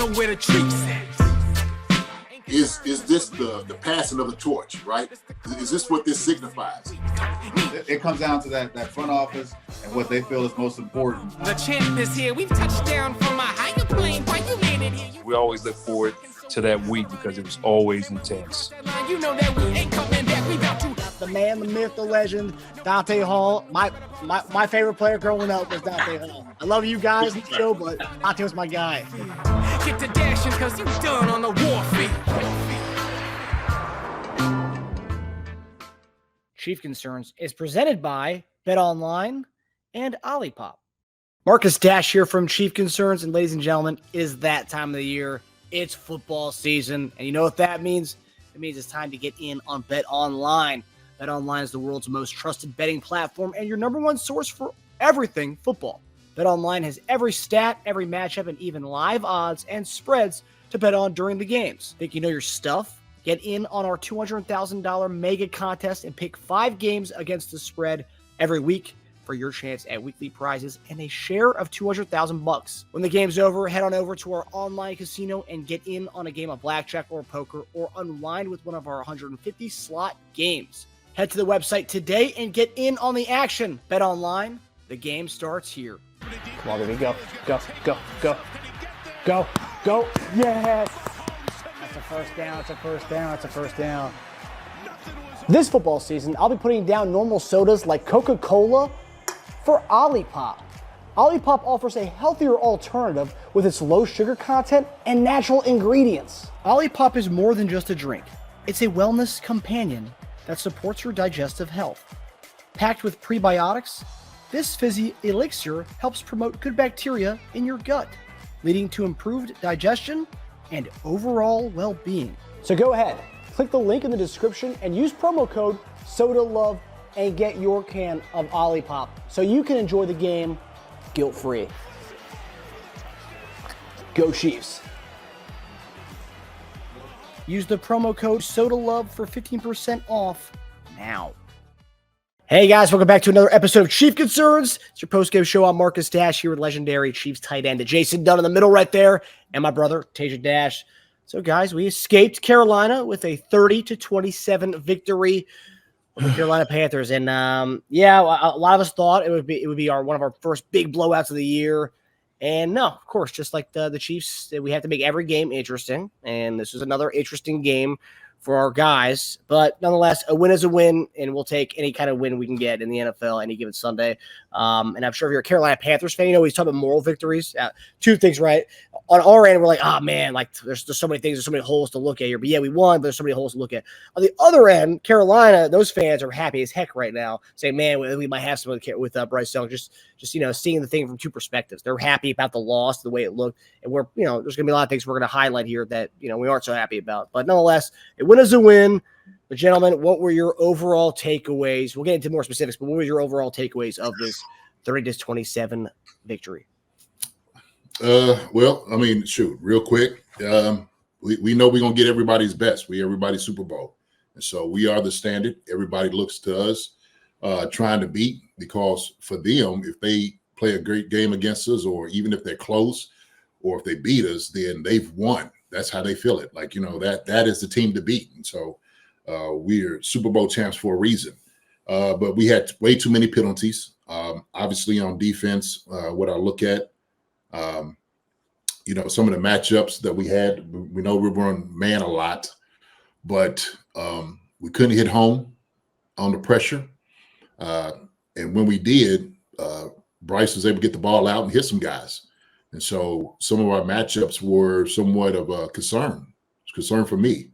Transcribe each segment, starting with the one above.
know where the treats at. Is this the passing of the torch, right? Is this what this signifies? It comes down to that front office and what they feel is most important. The champ is here. We've touched down from a higher plane. Why you landed here? We always look forward to that week because it was always intense. You know that we ain't coming back. We got to. The man, the myth, the legend, Dante Hall. My favorite player growing up was Dante Hall. I love you guys in the show, but Dante was my guy. Get to dashing because you done on the warfare. Chief Concerns is presented by BetOnline and Olipop. Marcus Dash here from Chief Concerns, and ladies and gentlemen, it is that time of the year. It's football season, and you know what that means? It means it's time to get in on BetOnline. BetOnline is the world's most trusted betting platform and your number one source for everything football. BetOnline has every stat, every matchup, and even live odds and spreads to bet on during the games. Think you know your stuff? Get in on our $200,000 mega contest and pick 5 games against the spread every week for your chance at weekly prizes and a share of $200,000. When the game's over, head on over to our online casino and get in on a game of blackjack or poker or unwind with one of our 150 slot games. Head to the website today and get in on the action. Bet online. The game starts here. Come on, baby. Go. Yes. That's a first down. This football season, I'll be putting down normal sodas like Coca-Cola for Olipop. Olipop offers a healthier alternative with its low sugar content and natural ingredients. Olipop is more than just a drink. It's a wellness companion that supports your digestive health. Packed with prebiotics, this fizzy elixir helps promote good bacteria in your gut, leading to improved digestion and overall well-being. So go ahead, click the link in the description and use promo code SODALOVE and get your can of Olipop so you can enjoy the game guilt-free. Go Chiefs. Use the promo code SODALOVE for 15% off now. Hey guys, welcome back to another episode of Chief Concerns. It's your post-game show. I'm Marcus Dash here with legendary Chiefs tight end Jason Dunn in the middle right there, and my brother Teja Dash. So guys, we escaped Carolina with a 30-27 victory over the Carolina Panthers, and a lot of us thought it would be one of our first big blowouts of the year. And no, of course, just like the Chiefs, we have to make every game interesting, and this is another interesting game for our guys. But nonetheless, a win is a win, and we'll take any kind of win we can get in the NFL any given Sunday. And I'm sure if you're a Carolina Panthers fan, you know, he's talking about moral victories. Two things, right? On our end, we're like, oh, man, like there's so many things, there's so many holes to look at here. But yeah, we won, but there's so many holes to look at. On the other end, Carolina, those fans are happy as heck right now, saying, man, we might have some with Bryce Young. Just seeing the thing from two perspectives. They're happy about the loss, the way it looked. And there's going to be a lot of things we're going to highlight here that, we aren't so happy about. But nonetheless, a win is a win. But gentlemen, what were your overall takeaways? We'll get into more specifics, but what were your overall takeaways of this 30-27 victory? Well, I mean, shoot, real quick. We know we're going to get everybody's best. Everybody's Super Bowl. And so we are the standard. Everybody looks to us trying to beat, because for them, if they play a great game against us, or even if they're close, or if they beat us, then they've won. That's how they feel it. Like, that is the team to beat. And so we're Super Bowl champs for a reason. But we had way too many penalties. Obviously on defense, what I look at, some of the matchups that we had, we know we were on man a lot, but we couldn't hit home on the pressure. And when we did, Bryce was able to get the ball out and hit some guys. And so some of our matchups were somewhat of a concern for me.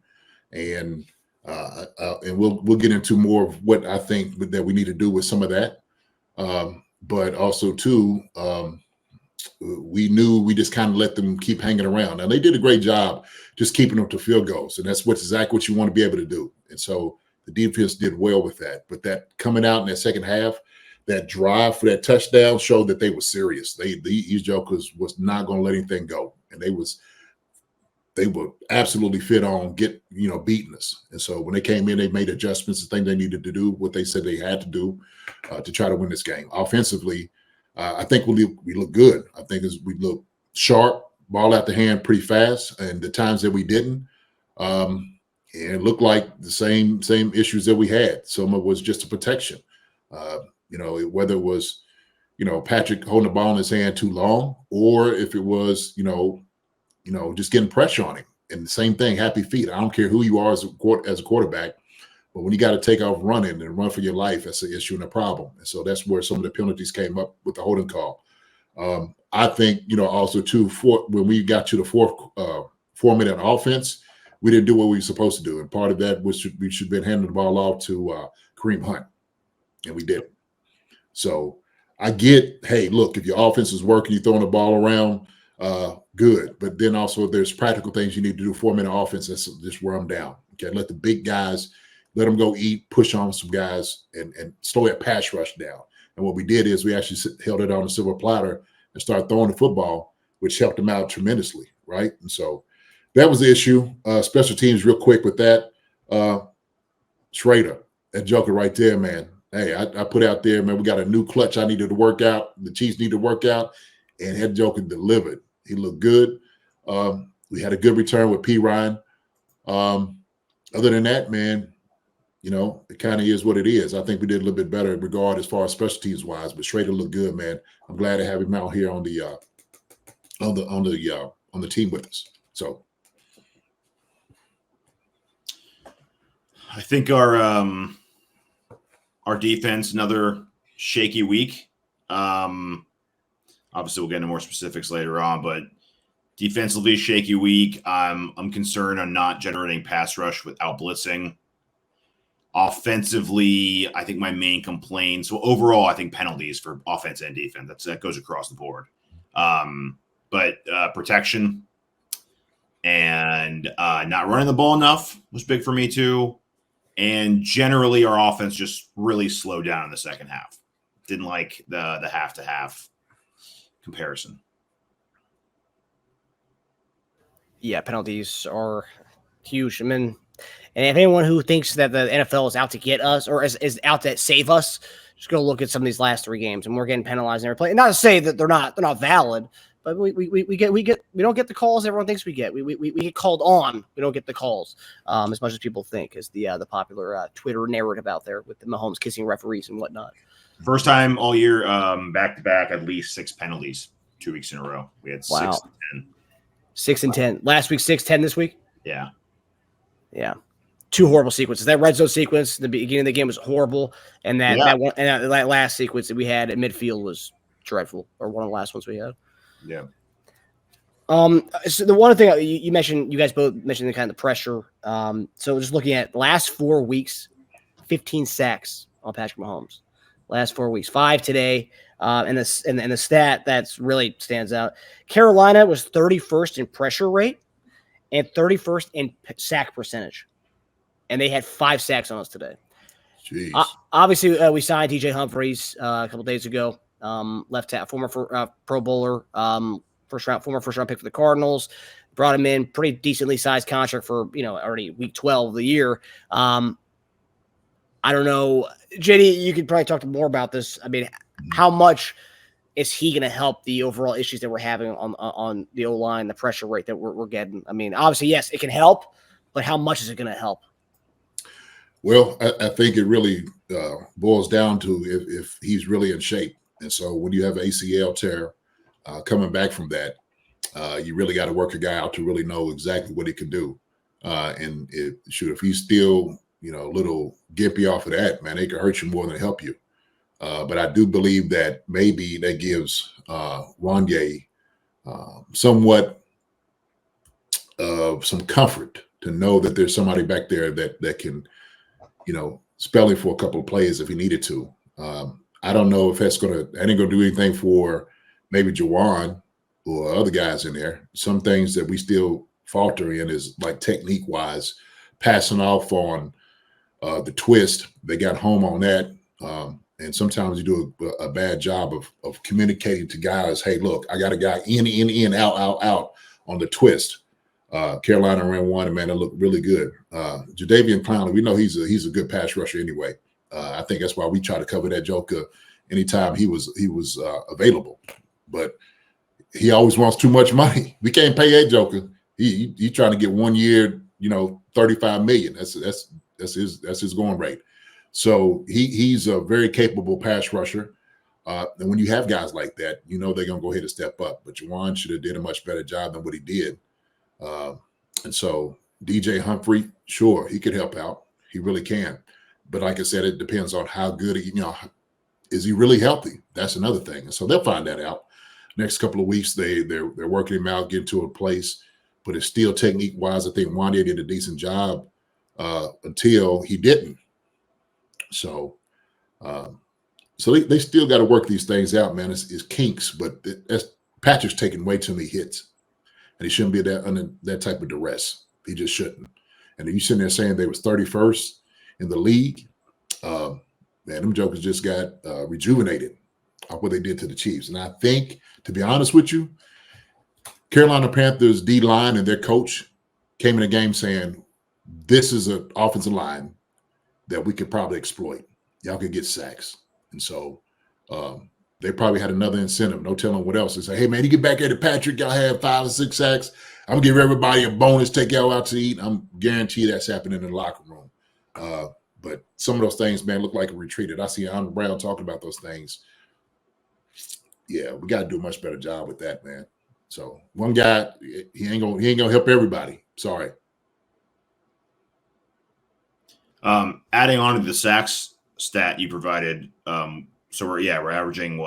And we'll get into more of what I think that we need to do with some of that. But also too, we knew we just kind of let them keep hanging around. Now they did a great job just keeping them to field goals, and that's exactly what you want to be able to do. And so the defense did well with that. But that coming out in that second half, that drive for that touchdown showed that they were serious. These jokers was not going to let anything go, and they were absolutely fit on beating us. And so when they came in, they made adjustments, the thing they needed to do, what they said they had to do to try to win this game. Offensively, I think we look good. I think we look sharp, ball out the hand pretty fast, and the times that we didn't, it looked like the same issues that we had. Some of it was just a protection. Whether it was, Patrick holding the ball in his hand too long, or if it was, just getting pressure on him. And the same thing, happy feet. I don't care who you are as a quarterback, but when you got to take off running and run for your life, that's an issue and a problem. And so that's where some of the penalties came up with the holding call. I think, also too, when we got to the fourth 4-minute offense, we didn't do what we were supposed to do. And part of that was we should have been handing the ball off to Kareem Hunt, and we didn't. So I get, hey, look, if your offense is working, you're throwing the ball around, good. But then also there's practical things you need to do. 4-minute offense, that's just wear them down. Okay, let the big guys, let them go eat, push on some guys, and slow that pass rush down. And what we did is we actually held it on a silver platter and started throwing the football, which helped them out tremendously, right? And so that was the issue. Special teams, real quick with that. Schrader, that joker right there, man. Hey, I put out there, man, we got a new clutch I needed to work out. The Chiefs need to work out, and that joker delivered. He looked good. We had a good return with P. Ryan. Other than that, man, it kind of is what it is. I think we did a little bit better in regard as far as special teams wise, but Schrader looked good, man. I'm glad to have him out here on the team with us. So I think our defense, another shaky week. Obviously, we'll get into more specifics later on, but defensively shaky week. I'm concerned on not generating pass rush without blitzing. Offensively, I think my main complaint. So overall, I think penalties for offense and defense. That goes across the board. But protection and not running the ball enough was big for me too. And generally, our offense just really slowed down in the second half. Didn't like the half-to-half comparison. Yeah, penalties are huge. I mean, and if anyone who thinks that the NFL is out to get us or is out to save us, just go look at some of these last 3 games, and we're getting penalized in every play. Not to say that they're not valid, but we don't get the calls everyone thinks we get. We get called on. We don't get the calls as much as people think, is the popular Twitter narrative out there with the Mahomes kissing referees and whatnot. First time all year, back to back, at least 6 penalties 2 weeks in a row. We had 6 and 10. 6 and 10. Last week, 6, 10 this week? Yeah. 2 horrible sequences. That red zone sequence, the beginning of the game was horrible, and that last sequence that we had at midfield was dreadful, or one of the last ones we had. Yeah. So the one thing you mentioned, you guys both mentioned the kind of the pressure. So just looking at the last 4 weeks, 15 sacks on Patrick Mahomes. Last 4 weeks, 5 today. And the stat that's really stands out: Carolina was 31st in pressure rate and 31st in sack percentage, and they had 5 sacks on us today. Jeez. Obviously, we signed DJ Humphries a couple days ago. Left tackle, former Pro Bowler, former first round pick for the Cardinals. Brought him in, pretty decently sized contract for already week 12 of the year. I don't know, JD, you could probably talk more about this. I mean, how much is he going to help the overall issues that we're having on the O-line, the pressure rate that we're getting? I mean, obviously, yes, it can help, but how much is it going to help? Well, I think it really boils down to if he's really in shape. And so when you have ACL tear coming back from that, you really got to work a guy out to really know exactly what he can do. And if he's still, a little gimpy off of that, man, it could hurt you more than help you. But I do believe that maybe that gives Wanye somewhat of some comfort to know that there's somebody back there that can, spell him for a couple of plays if he needed to. I don't know if that ain't gonna do anything for maybe Jawan or other guys in there. Some things that we still falter in is like technique wise, passing off on the twist. They got home on that. And sometimes you do a bad job of communicating to guys, hey, look, I got a guy in, out on the twist. Carolina ran one, and man, it looked really good. Jadeveon Clowney, we know he's a good pass rusher anyway. I think that's why we try to cover that joker anytime he was available. But he always wants too much money. We can't pay that joker. He trying to get 1 year, $35 million. That's his going rate. So he's a very capable pass rusher. And when you have guys like that, they're gonna go ahead and step up. But Juwan should have did a much better job than what he did. And so DJ Humphrey, sure, he could help out. He really can. But like I said, it depends on how good is he really healthy? That's another thing. And so they'll find that out. Next couple of weeks, they're working him out, getting to a place. But it's still technique-wise, I think Wanya did a decent job until he didn't. So they still got to work these things out, man. It's kinks, but Patrick's taking way too many hits. And he shouldn't be under that type of duress. He just shouldn't. And you sitting there saying they was 31st in the league, man, them jokers just got rejuvenated off what they did to the Chiefs. And I think, to be honest with you, Carolina Panthers D-line and their coach came in the game saying, this is an offensive line that we could probably exploit. Y'all could get sacks. And so they probably had another incentive, no telling what else. They say, hey, man, you get back here to Patrick, y'all have 5 or 6 sacks. I'm going to give everybody a bonus, take y'all out to eat. I'm guaranteed that's happening in the locker room. But some of those things, man, look like it retreated. I see Andre Brown talking about those things. Yeah, we got to do a much better job with that, man. So one guy, he ain't gonna help everybody. Sorry. Adding on to the sacks stat you provided, so we're averaging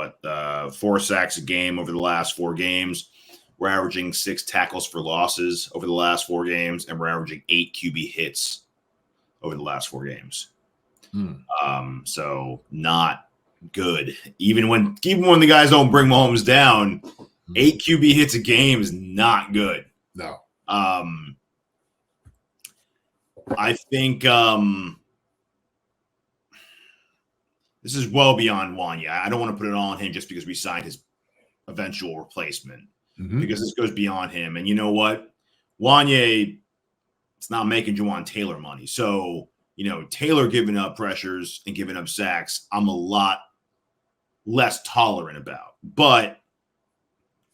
4 sacks a game over the last 4 games. We're averaging 6 tackles for losses over the last 4 games, and we're averaging 8 QB hits over the last 4 games. So not good. Even when the guys don't bring Mahomes down, 8 QB hits a game is not good. No. I think this is well beyond Wanya. I don't want to put it all on him just because we signed his eventual replacement, because this goes beyond him. And you know what? Wanya, it's not making Juwan Taylor money. So, Taylor giving up pressures and giving up sacks, I'm a lot less tolerant about. But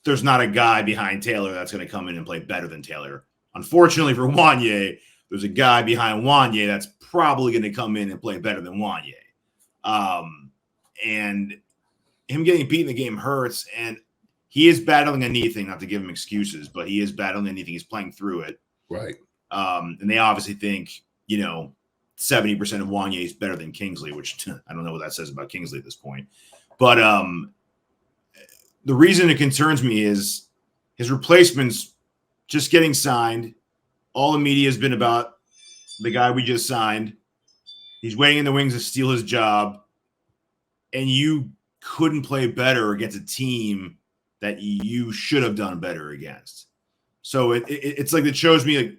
there's not a guy behind Taylor that's going to come in and play better than Taylor. Unfortunately for Wanya, there's a guy behind Wanya that's probably going to come in and play better than Wanya. And him getting beat in the game hurts. And he is battling a knee thing, not to give him excuses, but he is battling a knee thing. He's playing through it. Right. And they obviously think, 70% of Wanya is better than Kingsley, which I don't know what that says about Kingsley at this point. But the reason it concerns me is his replacement's just getting signed. All the media has been about the guy we just signed. He's waiting in the wings to steal his job. And you couldn't play better against a team that you should have done better against. So it's like it shows me, like,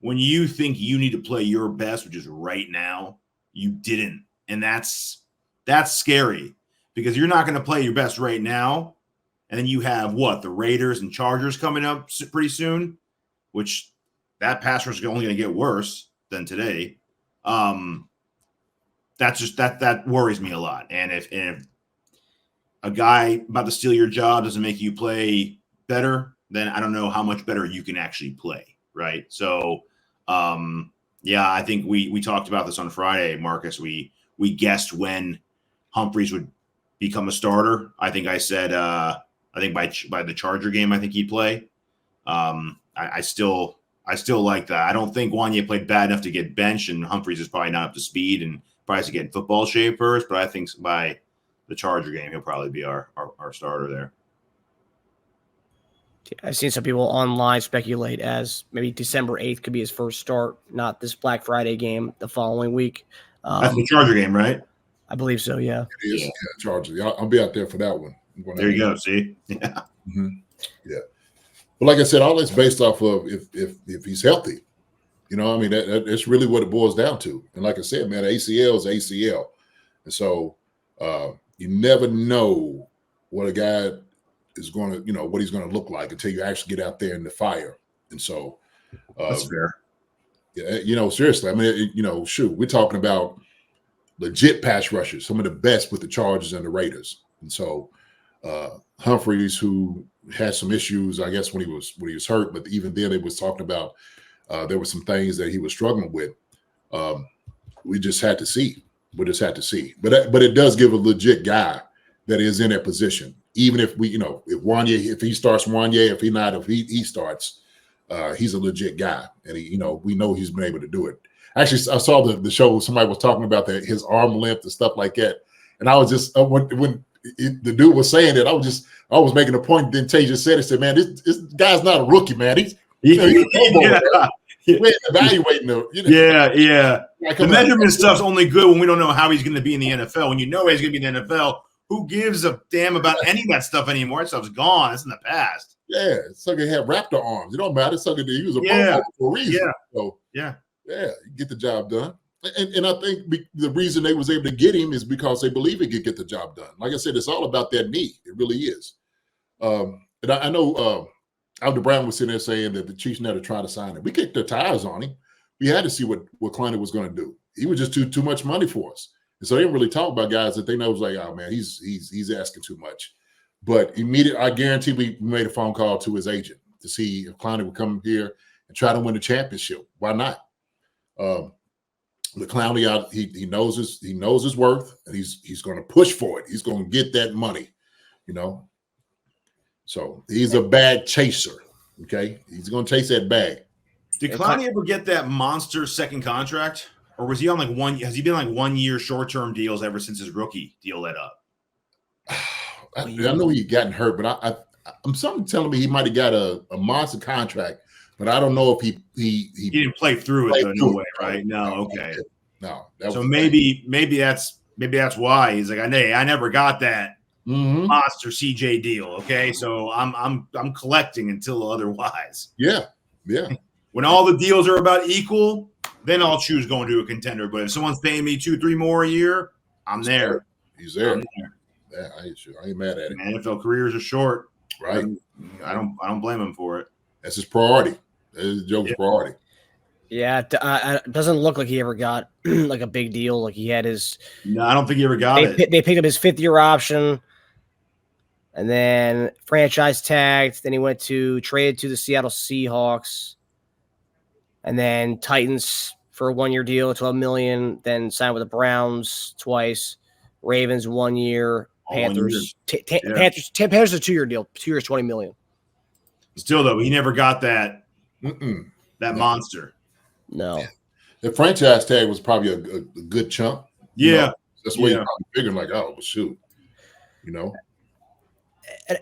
when you think you need to play your best, which is right now, you didn't. And that's scary, because you're not going to play your best right now. And then you have the Raiders and Chargers coming up pretty soon, which that pass rush is only going to get worse than today. That's just that worries me a lot. And if a guy about to steal your job doesn't make you play better, then I don't know how much better you can actually play, right? So, I think we talked about this on Friday, Marcus. We guessed when Humphreys would become a starter. I think I said I think by the Charger game, I think he'd play. I still like that. I don't think Wanya played bad enough to get benched, and Humphreys is probably not up to speed and probably has to get in football shape first. But I think by the Charger game, he'll probably be our starter there. I've seen some people online speculate as maybe December 8th could be his first start, not this Black Friday game the following week. That's the Charger game, right? I believe so, yeah. It is, yeah, Chargers. I'll be out there for that one. There you go. See? Yeah. Yeah. But like I said, all that's based off of if he's healthy. That's really what it boils down to. And like I said, man, ACL is ACL. And so you never know what a guy is going to, what he's going to look like until you actually get out there in the fire. And so that's fair. Yeah, seriously, I mean, shoot, we're talking about legit pass rushers, some of the best with the Chargers and the Raiders. And so Humphreys, who had some issues, I guess, when he was hurt, but even then it was talking about there were some things that he was struggling with. We just had to see. We just had to see. But it does give a legit guy that is in that position. Even if if he starts Wanye, if he starts, he's a legit guy, and we know he's been able to do it. Actually, I saw the show. Somebody was talking about his arm length and stuff like that, and I was just when the dude was saying it, I was making a point. Then Teja said it. Said, "Man, this guy's not a rookie, man. He's we're evaluating him. Yeah. Like, The measurement stuff's only good when we don't know how he's going to be in the NFL. When you know he's going to be in the NFL, who gives a damn about any of that stuff anymore? That stuff's gone. It's in the past. Yeah, Sucker had raptor arms. It don't matter. Sucker, he was a pro for a reason. Yeah. So yeah, get the job done. And I think the reason they was able to get him is because they believe he could get the job done. Like I said, it's all about that knee. It really is. And I know Alder Brown was sitting there saying that the Chiefs never tried to sign him. We kicked their tires on him. We had to see what Kleiner was going to do. He was just too much money for us. And so they didn't really talk about guys that they know was like, oh man, he's asking too much. But immediately, I guarantee we made a phone call to his agent to see if Kleiner would come here and try to win the championship. Why not? The Clowney out, he knows his worth, and he's going to push for it. He's going to get that money, So he's a bag chaser. Okay, he's going to chase that bag. Did Clowney ever get that monster second contract, or was he on like one? Has he been like 1 year short-term deals ever since his rookie deal let up? I know he gotten hurt, but I'm something telling me he might have got a monster contract, but I don't know if he didn't play through it. No way, right? No, okay. No. So maybe that's why he's like, I never got that monster CJ deal. Okay, so I'm collecting until otherwise. Yeah. When all the deals are about equal, then I'll choose going to a contender. But if someone's paying me 2-3 more a year, I'm there. He's there. Yeah, I ain't mad at it. NFL careers are short, right? I don't blame him for it. That's his priority. That is Joe's priority. Yeah, it doesn't look like he ever got like a big deal. Like he had his. No, I don't think he ever got it. They picked up his 5th-year option, and then franchise tagged. Then he went to traded to the Seattle Seahawks, and then Titans for a 1-year deal, $12 million. Then signed with the Browns twice, Ravens 1 year. Panthers. Panthers a 2-year deal. 2 years, $20 million. Still though, he never got that monster. No. Yeah. The franchise tag was probably a good chunk. Yeah, that's why you're probably figuring like, oh, well, shoot,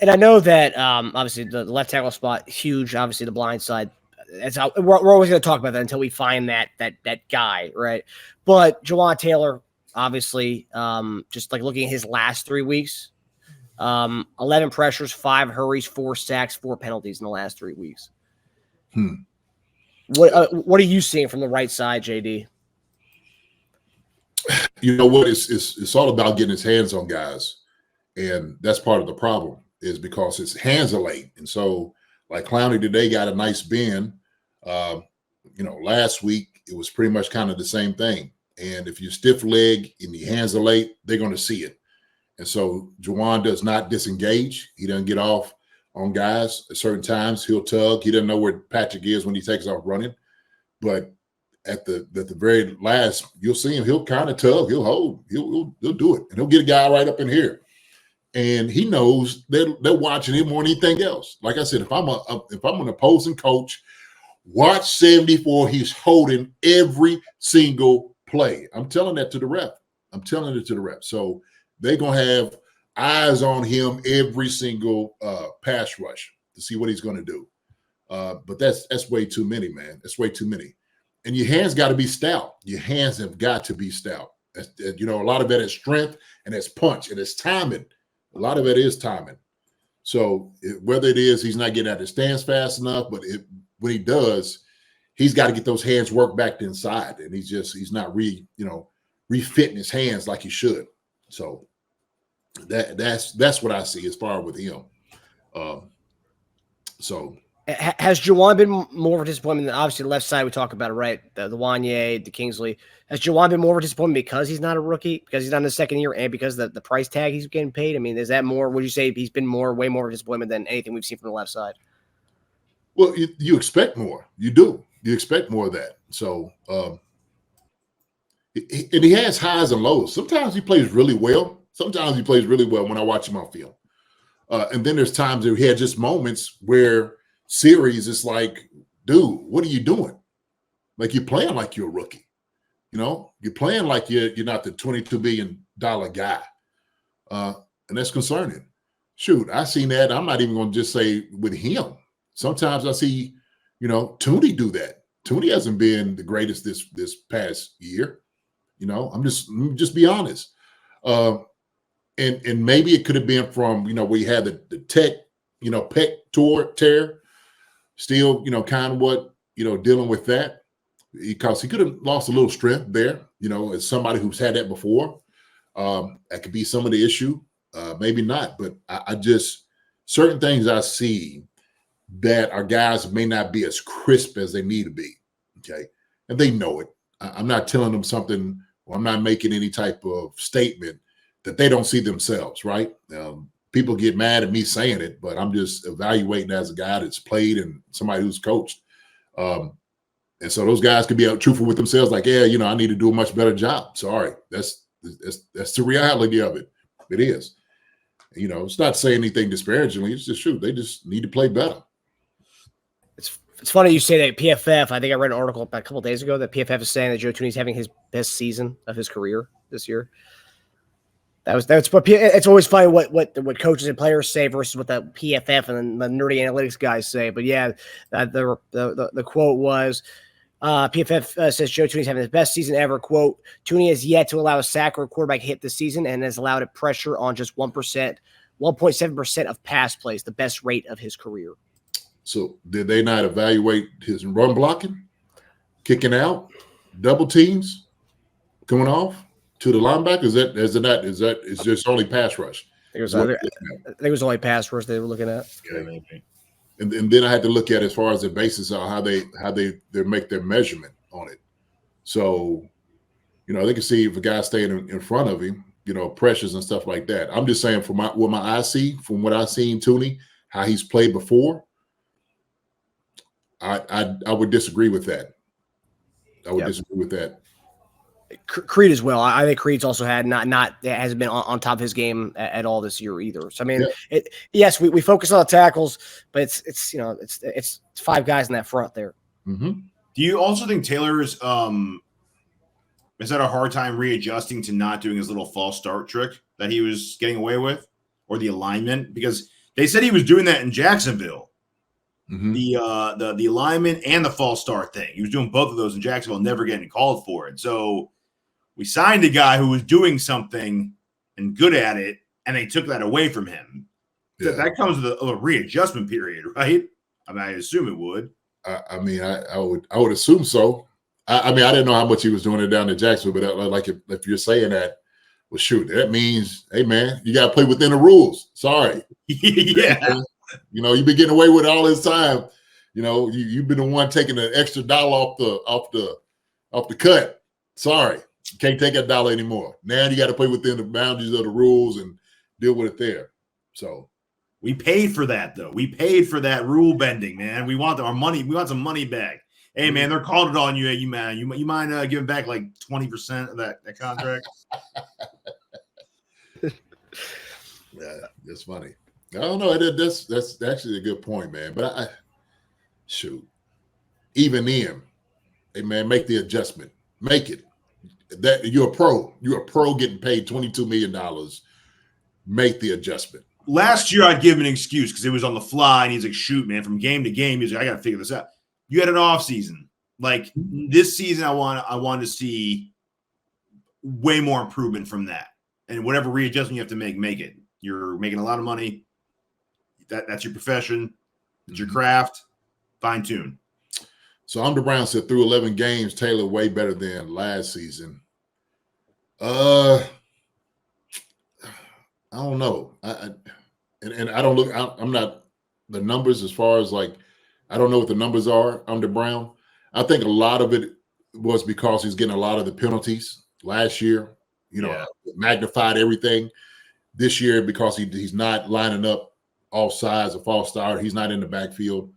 And I know that obviously the left tackle spot huge. Obviously the blind side. That's how we're always going to talk about that until we find that guy, right? But Jawaan Taylor. Obviously, just like looking at his last 3 weeks, 11 pressures, 5 hurries, 4 sacks, 4 penalties in the last 3 weeks. What are you seeing from the right side, JD? You know what? It's all about getting his hands on guys, and that's part of the problem is because his hands are late, and so like Clowney today got a nice bend. Last week it was pretty much kind of the same thing. And if you stiff leg and your hands are late, they're going to see it. And so Jawaan does not disengage. He doesn't get off on guys at certain times. He'll tug. He doesn't know where Patrick is when he takes off running. But at the very last, you'll see him. He'll kind of tug. He'll hold. He'll do it. And he'll get a guy right up in here. And he knows they're watching him more than anything else. Like I said, if I'm an opposing coach, watch 74. He's holding every single play. I'm telling that to the ref. I'm telling it to the ref. So they're going to have eyes on him every single pass rush to see what he's going to do. But that's way too many, man. That's way too many. And your hands got to be stout. Your hands have got to be stout. A lot of that is strength and it's punch and it's timing. A lot of it is timing. So whether it is he's not getting out of the stance fast enough, but when he does, he's got to get those hands worked back to inside, and he's not refitting his hands like he should. So that's what I see as far with him. Has Juwan been more of a disappointment than obviously the left side? We talk about it, right? The Wanye, the Kingsley. Has Juwan been more of a disappointment because he's not a rookie, because he's not in the second year, and because the price tag he's getting paid? I mean, is that more? Would you say he's been way more of a disappointment than anything we've seen from the left side? Well, you expect more. You do. You expect more of that. So, and he has highs and lows. Sometimes he plays really well. Sometimes he plays really well when I watch him on field. And then there's times that he had just moments where series, it's like, dude, what are you doing? Like, you're playing like you're a rookie. You're playing like you're not the $22 billion guy. And that's concerning. Shoot, I seen that. I'm not even going to just say with him. Sometimes I see, Tooney do that. Tooney hasn't been the greatest this past year. I'm just be honest. And maybe it could have been from, we had the tech, pec tear, still, kind of what, dealing with that, because he could have lost a little strength there, as somebody who's had that before. That could be some of the issue, maybe not, but I just, certain things I see that our guys may not be as crisp as they need to be, okay? And they know it. I'm not telling them something, or I'm not making any type of statement that they don't see themselves, right? People get mad at me saying it, but I'm just evaluating as a guy that's played and somebody who's coached. And so those guys could be truthful with themselves, like, yeah, I need to do a much better job. Sorry, that's the reality of it. It is. It's not saying anything disparagingly. It's just true. They just need to play better. It's funny you say that PFF. I think I read an article about a couple of days ago that PFF is saying that Joe Tooney's having his best season of his career this year. That's what it's always funny what coaches and players say versus what the PFF and then the nerdy analytics guys say. But yeah, the quote was PFF says Joe Tooney's having his best season ever. Quote: Tooney has yet to allow a sack or a quarterback hit this season and has allowed a pressure on just 1.7% of pass plays, the best rate of his career. So did they not evaluate his run blocking, kicking out, double teams, coming off to the linebacker? Is just only pass rush? I think it was only pass rush they were looking at. Okay. And then I had to look at as far as the basis on how they make their measurement on it. So, they can see if a guy's staying in front of him, pressures and stuff like that. I'm just saying from what my eyes see, from what I've seen Tooney, how he's played before, I would disagree with that. I would disagree with that. Creed as well. I think Creed's also had hasn't been on top of his game at all this year either. So I mean, yes, we focus on the tackles, but it's five guys in that front there. Mm-hmm. Do you also think Taylor's has had a hard time readjusting to not doing his little false start trick that he was getting away with, or the alignment? Because they said he was doing that in Jacksonville. Mm-hmm. The alignment and the false start thing. He was doing both of those in Jacksonville, never getting called for it. So we signed a guy who was doing something and good at it, and they took that away from him. Yeah. That comes with a readjustment period, right? I mean, I assume it would. I would assume so. I mean, I didn't know how much he was doing it down in Jacksonville, but like if you're saying that, well, shoot, that means, hey man, you got to play within the rules. Sorry. Yeah. You've been getting away with it all this time. You've been the one taking the extra dollar off the cut. Sorry, you can't take that dollar anymore. Now you got to play within the boundaries of the rules and deal with it there. So we paid for that, though. We paid for that rule bending, man. We want our money. We want some money back. Hey, man, they're calling it on you. Hey, you mind giving back like 20% of that contract? Yeah, that's funny. I don't know. That's actually a good point, man. But even then, hey man, make the adjustment. Make it. That you're a pro. You're a pro getting paid $22 million. Make the adjustment. Last year, I'd give him an excuse because it was on the fly, and he's like, "Shoot, man, from game to game, he's like, I got to figure this out." You had an off season. Like this season, I want to see way more improvement from that. And whatever readjustment you have to make it. You're making a lot of money. That's your profession. It's your craft. Fine tune. So I'm the Brown said through 11 games, Taylor way better than last season. I don't know. And I don't look. I'm not the numbers as far as like I don't know what the numbers are under Brown. I think a lot of it was because he's getting a lot of the penalties last year, magnified everything. This year, because he's not lining up all sides, a false start, he's not in the backfield.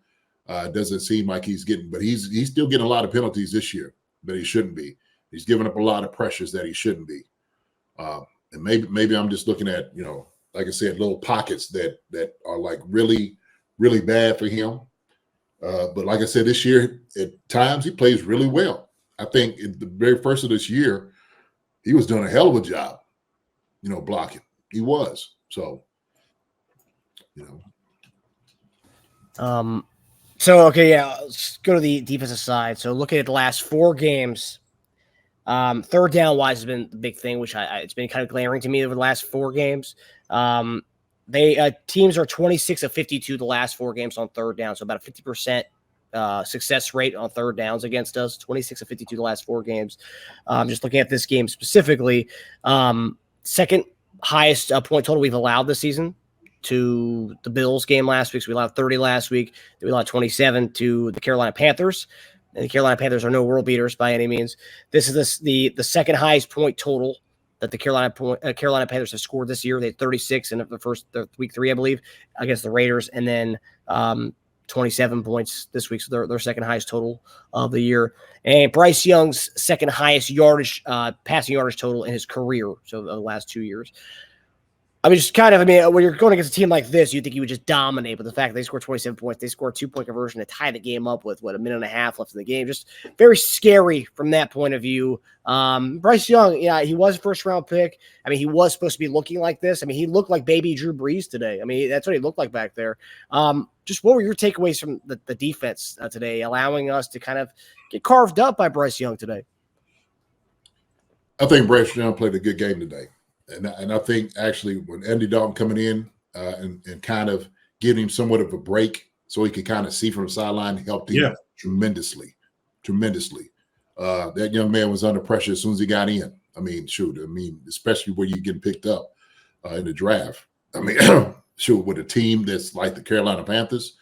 Doesn't seem like he's getting, but he's still getting a lot of penalties this year that he shouldn't be. He's giving up a lot of pressures that he shouldn't be. And maybe I'm just looking at, like I said, little pockets that are like really, really bad for him. But like I said, this year, at times he plays really well. I think at the very first of this year, he was doing a hell of a job, blocking. He was. So, let's go to the defensive side. So looking at the last 4 games, third down wise has been the big thing, which it's been kind of glaring to me over the last 4 games. Teams are 26 of 52 the last 4 games on third down, so about a 50% success rate on third downs against us. 26 of 52 the last 4 games. Just looking at this game specifically, second highest point total we've allowed this season to the Bills game last week. So we allowed 30 last week. We allowed 27 to the Carolina Panthers. And the Carolina Panthers are no world beaters by any means. This is the second highest point total that the Carolina Panthers have scored this year. They had 36 in the week 3, I believe, against the Raiders, and then 27 points this week. So their second highest total of the year. And Bryce Young's second highest yardage, passing yardage total in his career. So the last 2 years. When you're going against a team like this, you'd think you would just dominate. But the fact that they scored 27 points, they scored a 2-point conversion to tie the game up with, a minute and a half left in the game. Just very scary from that point of view. Bryce Young, he was a first-round pick. He was supposed to be looking like this. He looked like baby Drew Brees today. That's what he looked like back there. Just what were your takeaways from the defense today, allowing us to kind of get carved up by Bryce Young today? I think Bryce Young played a good game today. And I think actually when Andy Dalton coming in and kind of giving him somewhat of a break so he could kind of see from the sideline helped him tremendously. That young man was under pressure as soon as he got in. Especially where you're getting picked up in the draft. With a team that's like the Carolina Panthers,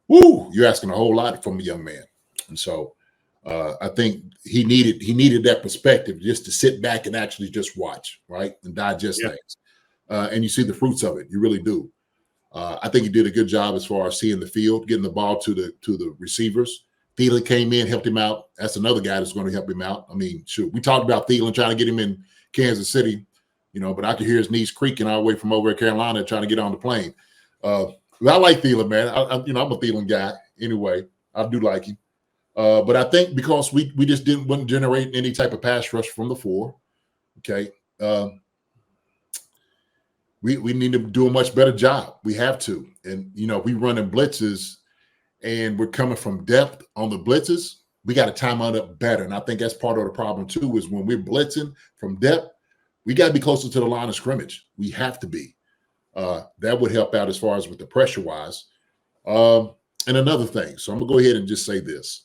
you're asking a whole lot from a young man. And so I think he needed that perspective just to sit back and actually just watch, right, and digest things. And you see the fruits of it. You really do. I think he did a good job as far as seeing the field, getting the ball to the receivers. Thielen came in, helped him out. That's another guy that's going to help him out. We talked about Thielen trying to get him in Kansas City, but I could hear his knees creaking all the way from over at Carolina trying to get on the plane. I like Thielen, man. I'm a Thielen guy anyway. I do like him. But I think because we just wouldn't generate any type of pass rush from the 4, okay, we need to do a much better job. We have to. And, we running blitzes and we're coming from depth on the blitzes, we got to time out up better. And I think that's part of the problem, too, is when we're blitzing from depth, we got to be closer to the line of scrimmage. We have to be. That would help out as far as with the pressure-wise. And another thing, so I'm going to go ahead and just say this.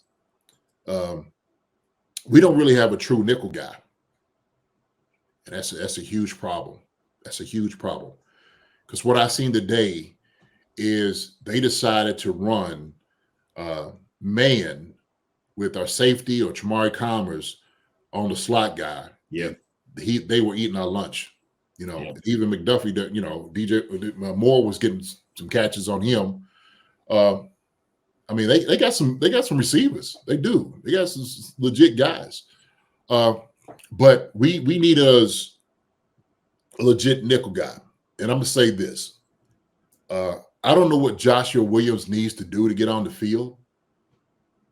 We don't really have a true nickel guy. And that's a huge problem. That's a huge problem. Because what I've seen today is they decided to run man with our safety or Chamari Commerce on the slot guy. Yeah. They were eating our lunch. Even McDuffie, DJ Moore was getting some catches on him. They got some receivers. They do. They got some legit guys. But we need us a legit nickel guy. And I'm gonna say this. I don't know what Joshua Williams needs to do to get on the field,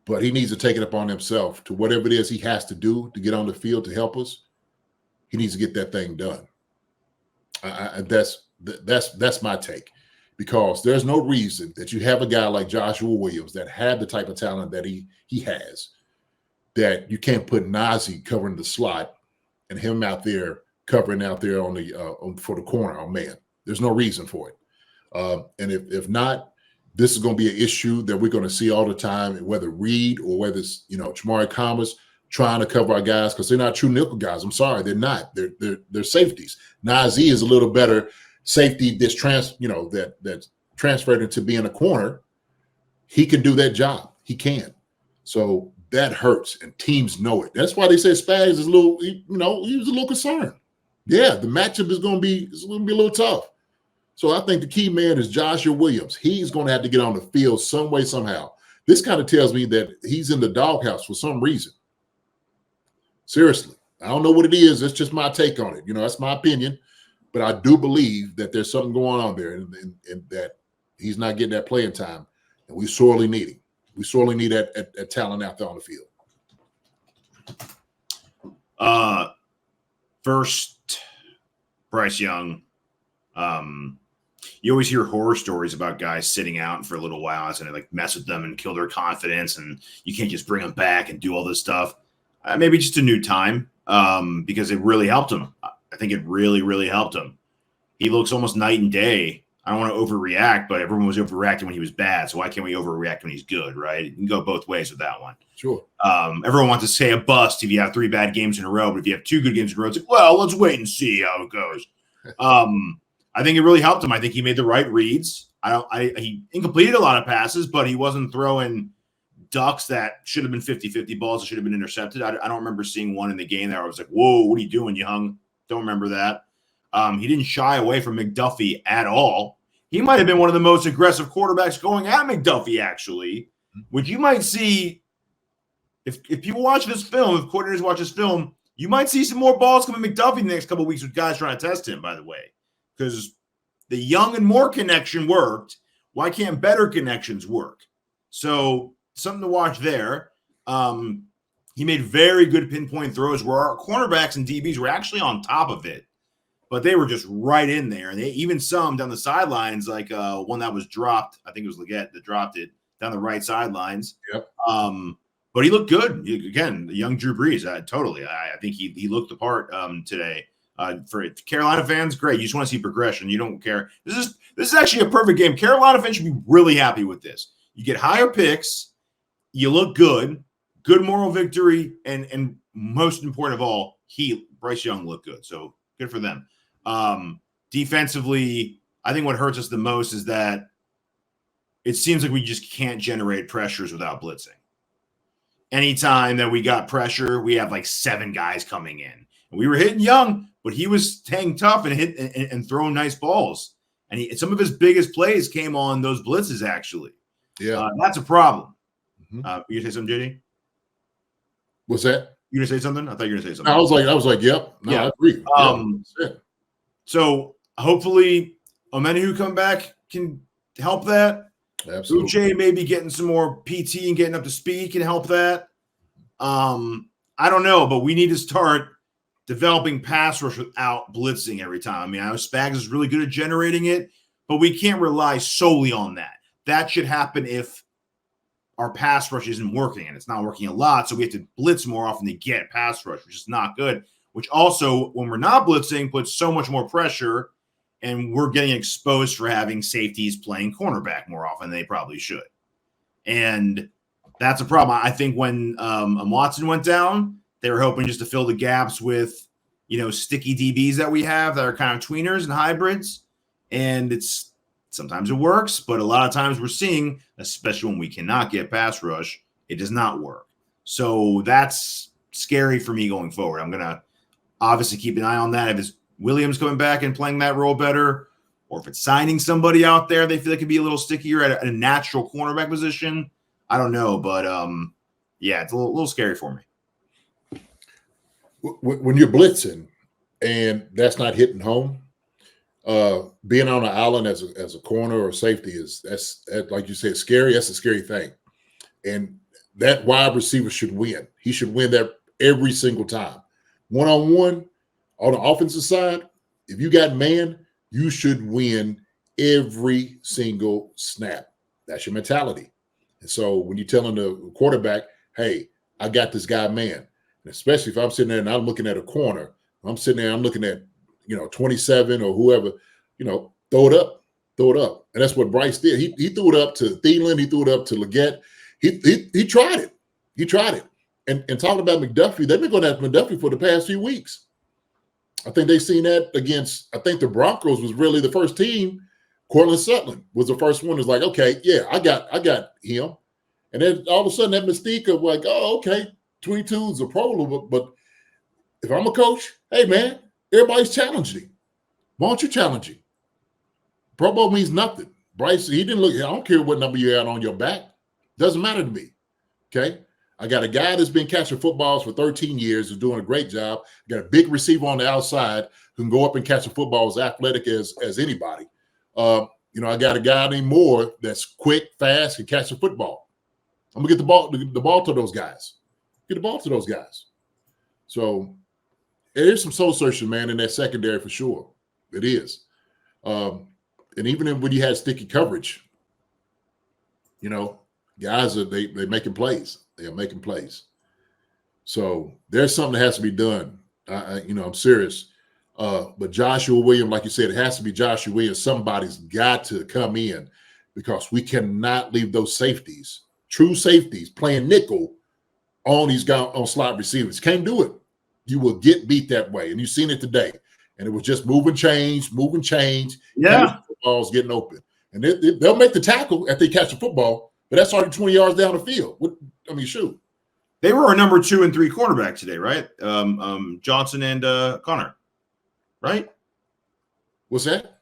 but he needs to take it upon himself to whatever it is he has to do to get on the field to help us. He needs to get that thing done. That's my take. Because there's no reason that you have a guy like Joshua Williams that had the type of talent that he has, that you can't put Najee covering the slot and him out there covering out there on the for the corner. Oh man, there's no reason for it. And if not, this is going to be an issue that we're going to see all the time, whether Reed or whether it's Chamari Commerce trying to cover our guys, because they're not true nickel guys. I'm sorry, they're not. They're safeties. Najee is a little better safety that's transferred into being a corner. he can do that job. He can. So that hurts, and teams know it. That's why they say Spags is a little, he was a little concerned. Yeah, the matchup is going to be a little tough. So I think the key man is Joshua Williams. He's going to have to get on the field some way, somehow. This kind of tells me that he's in the doghouse for some reason. Seriously. I don't know what it is. It's just my take on it. That's my opinion. But I do believe that there's something going on there and that he's not getting that playing time. And we sorely need him. We sorely need that talent out there on the field. First, Bryce Young. You always hear horror stories about guys sitting out for a little while. It's going to mess with them and kill their confidence, and you can't just bring them back and do all this stuff. Maybe just a new time because it really helped him. I think it really, really helped him. He looks almost night and day. I don't want to overreact, but everyone was overreacting when he was bad. So why can't we overreact when he's good, right? You can go both ways with that one. Sure. Everyone wants to say a bust if you have 3 bad games in a row, but if you have 2 good games in a row, it's well, let's wait and see how it goes. I think it really helped him. I think he made the right reads. He incompleted a lot of passes, but he wasn't throwing ducks that should have been 50-50 balls that should have been intercepted. I don't remember seeing one in the game there. I was like, whoa, what are you doing, Young? Don't remember that. He didn't shy away from McDuffie at all. He might have been one of the most aggressive quarterbacks going at McDuffie, actually, which you might see if people watch this film, if coordinators watch this film, you might see some more balls coming McDuffie in the next couple of weeks with guys trying to test him, by the way, because the Young and Moore connection worked. Why can't better connections work? So something to watch there. He made very good pinpoint throws where our cornerbacks and DBs were actually on top of it, but they were just right in there. And they even some down the sidelines, like one that was dropped. I think it was Leggett that dropped it down the right sidelines. Yep. But he looked good. Again, the young Drew Brees, totally. I think he looked the part today. For Carolina fans, great. You just want to see progression. You don't care. This is actually a perfect game. Carolina fans should be really happy with this. You get higher picks. You look good. Good moral victory, and most important of all, Bryce Young looked good. So good for them. Defensively, I think what hurts us the most is that it seems like we just can't generate pressures without blitzing. Anytime that we got pressure, we have 7 guys coming in. And we were hitting Young, but he was staying tough and and throwing nice balls. And some of his biggest plays came on those blitzes, actually. Yeah, that's a problem. Mm-hmm. You say something, JD? What's that? You gonna say something? I thought you were gonna say something. I was like, yep. No, yeah. I agree. So hopefully Omenihu come back can help that. Absolutely. Uche maybe getting some more PT and getting up to speed can help that. I don't know, but we need to start developing pass rush without blitzing every time. I mean, I know Spags is really good at generating it, but we can't rely solely on that. That should happen if our pass rush isn't working, and it's not working a lot, so we have to blitz more often to get pass rush, which is not good, which also, when we're not blitzing, puts so much more pressure, and we're getting exposed for having safeties playing cornerback more often than they probably should. And that's a problem. I think when Watson went down, they were hoping just to fill the gaps with, sticky DBs that we have that are kind of tweeners and hybrids, and sometimes it works, but a lot of times we're seeing, especially when we cannot get pass rush, it does not work. So that's scary for me going forward. I'm going to obviously keep an eye on that. If it's Williams coming back and playing that role better, or if it's signing somebody out there they feel like could be a little stickier at a natural cornerback position, I don't know. But, it's a little scary for me. When you're blitzing and that's not hitting home, being on an island as a corner or safety that's like you said, scary. That's a scary thing. And that wide receiver should win. He should win that every single time. One-on-one, on the offensive side, if you got man, you should win every single snap. That's your mentality. And so when you're telling the quarterback, hey, I got this guy man, and especially if I'm sitting there and I'm looking at a corner, I'm sitting there, I'm looking at 27 or whoever, throw it up. And that's what Bryce did. He threw it up to Thielen. He threw it up to Leggett. He tried it. He tried it. And talking about McDuffie, they've been going after McDuffie for the past few weeks. I think they've seen that against, I think the Broncos was really the first team Cortland Sutton was the first one who's like, okay, yeah, I got him. And then all of a sudden that mystique of like, oh, okay, 22 is a Pro Bowl, but if I'm a coach, hey man, everybody's challenging. Why don't you challenge him? Pro Bowl means nothing. Bryce, he didn't look, I don't care what number you had on your back. Doesn't matter to me. Okay. I got a guy that's been catching footballs for 13 years, who's doing a great job. I got a big receiver on the outside who can go up and catch a football as athletic as anybody. I got a guy named Moore that's quick, fast, can catch a football. I'm gonna get the ball to those guys. Get the ball to those guys. So there's some soul searching, man, in that secondary for sure. It is. And even when you had sticky coverage, guys are they making plays. They are making plays. So there's something that has to be done. I'm serious. But Joshua Williams, like you said, it has to be Joshua Williams. Somebody's got to come in because we cannot leave those safeties, true safeties, playing nickel on these guys on slot receivers. Can't do it. You will get beat that way. And you've seen it today. And it was just move and change. Yeah. Footballs getting open. And they'll make the tackle if they catch the football, but that's already 20 yards down the field. Shoot. They were our number 2 and 3 cornerback today, right? Johnson and Connor, right? What's that?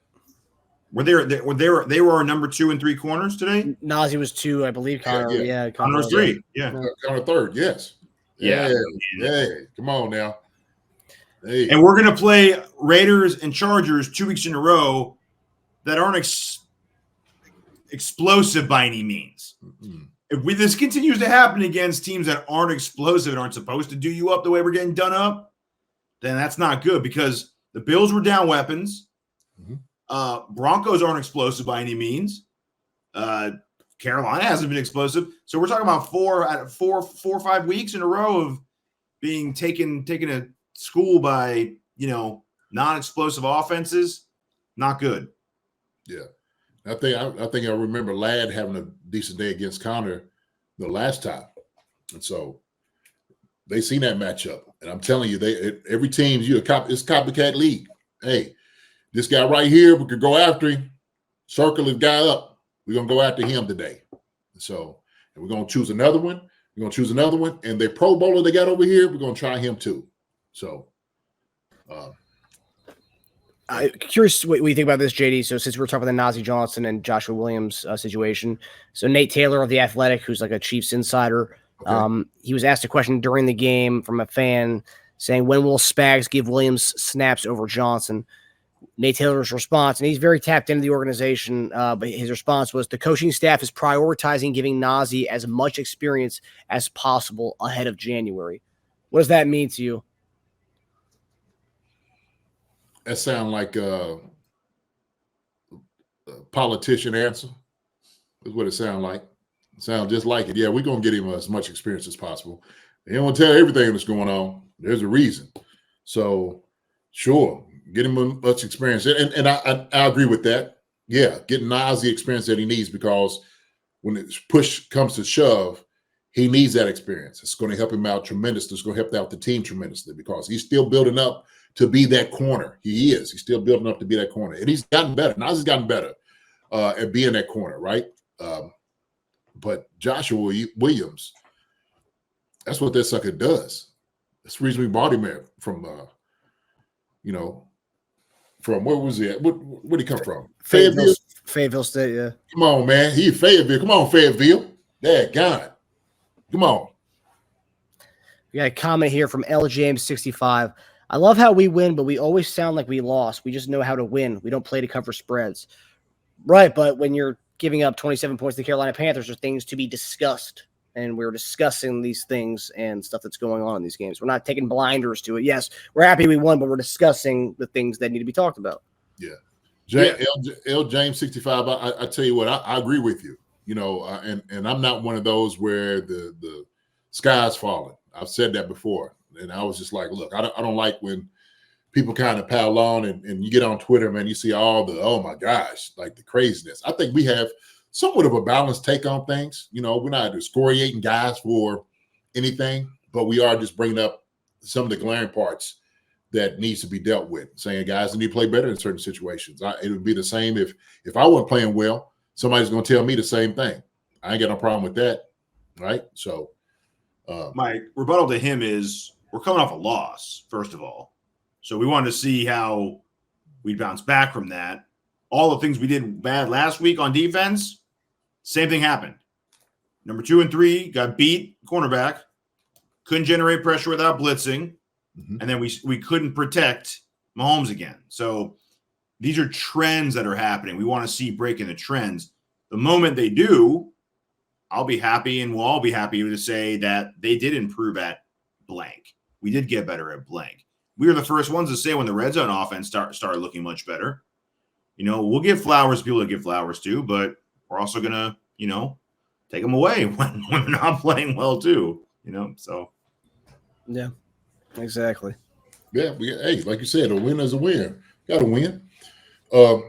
They were our number 2 and 3 corners today? Nazi was 2, I believe. Connor, yeah. Connor was 3. Yeah. Connor 3rd, yes. Yeah. Come on now. Hey. And we're going to play Raiders and Chargers 2 weeks in a row that aren't explosive by any means. Mm-hmm. If this continues to happen against teams that aren't explosive and aren't supposed to do you up the way we're getting done up, then that's not good because the Bills were down weapons. Mm-hmm. Broncos aren't explosive by any means. Carolina hasn't been explosive. So we're talking about 4 or 5 weeks in a row of being taken a school by, non-explosive offenses. Not good. Yeah. I think I remember Ladd having a decent day against Connor the last time. And so they seen that matchup. And I'm telling you, every team, it's copycat league. Hey, this guy right here, we could go after him, circle his guy up. We're going to go after him today. So and we're going to choose another one. We're going to choose another one. And the Pro Bowler they got over here, we're going to try him too. So curious what you think about this, JD. So since we're talking about the Nazi Johnson and Joshua Williams situation, so Nate Taylor of The Athletic, who's like a Chiefs insider, he was asked a question during the game from a fan saying, when will Spags give Williams snaps over Johnson? Nate Taylor's response, and he's very tapped into the organization, but his response was, the coaching staff is prioritizing giving Nazi as much experience as possible ahead of January. What does that mean to you? that sound like a politician answer. Is what it sounds like. It sounds just like it. Yeah, we're going to get him as much experience as possible. They don't tell everything that's going on. There's a reason. So, sure, get him much experience. And I agree with that. Yeah, getting Nas the experience that he needs, because when the push comes to shove, he needs that experience. It's going to help him out tremendously. It's going to help out the team tremendously, because he's still building up to be that corner. He is. He's still building up to be that corner. And he's gotten better. Nas has gotten better at being that corner, right? But Joshua Williams, that's what that sucker does. That's the reason we bought him from, from where was he at? Where'd he come from? Fayetteville? Fayetteville State, yeah. Come on, man. He Fayetteville. Come on, Fayetteville. Dad, God. Come on. We got a comment here from L. James 65. I love how we win, but we always sound like we lost. We just know how to win. We don't play to cover spreads. Right, but when you're giving up 27 points to the Carolina Panthers, there's things to be discussed. And we're discussing these things and stuff that's going on in these games. We're not taking blinders to it. Yes, we're happy we won, but we're discussing the things that need to be talked about. Yeah. L. James 65, I tell you what, I agree with you. And I'm not one of those where the sky's falling. I've said that before. And I was just like, look, I don't like when people kind of pile on and you get on Twitter, man, you see all the, oh my gosh, like the craziness. I think we have somewhat of a balanced take on things. We're not excoriating guys for anything, but we are just bringing up some of the glaring parts that needs to be dealt with. Saying guys need to play better in certain situations. It would be the same if I wasn't playing well. Somebody's going to tell me the same thing. I ain't got no problem with that, right? So, my rebuttal to him is we're coming off a loss, first of all. So we wanted to see how we bounce back from that. All the things we did bad last week on defense, same thing happened. Number 2 and 3 got beat, cornerback, couldn't generate pressure without blitzing, and then we couldn't protect Mahomes again. So these are trends that are happening. We want to see breaking the trends. The moment they do, I'll be happy, and we'll all be happy to say that they did improve at blank. We did get better at blank. We were the first ones to say when the red zone offense started looking much better. We'll give flowers to people to give flowers to, but we're also going to, take them away when they're not playing well too, so. Yeah, exactly. Yeah, hey, like you said, a win is a win. Got to win. But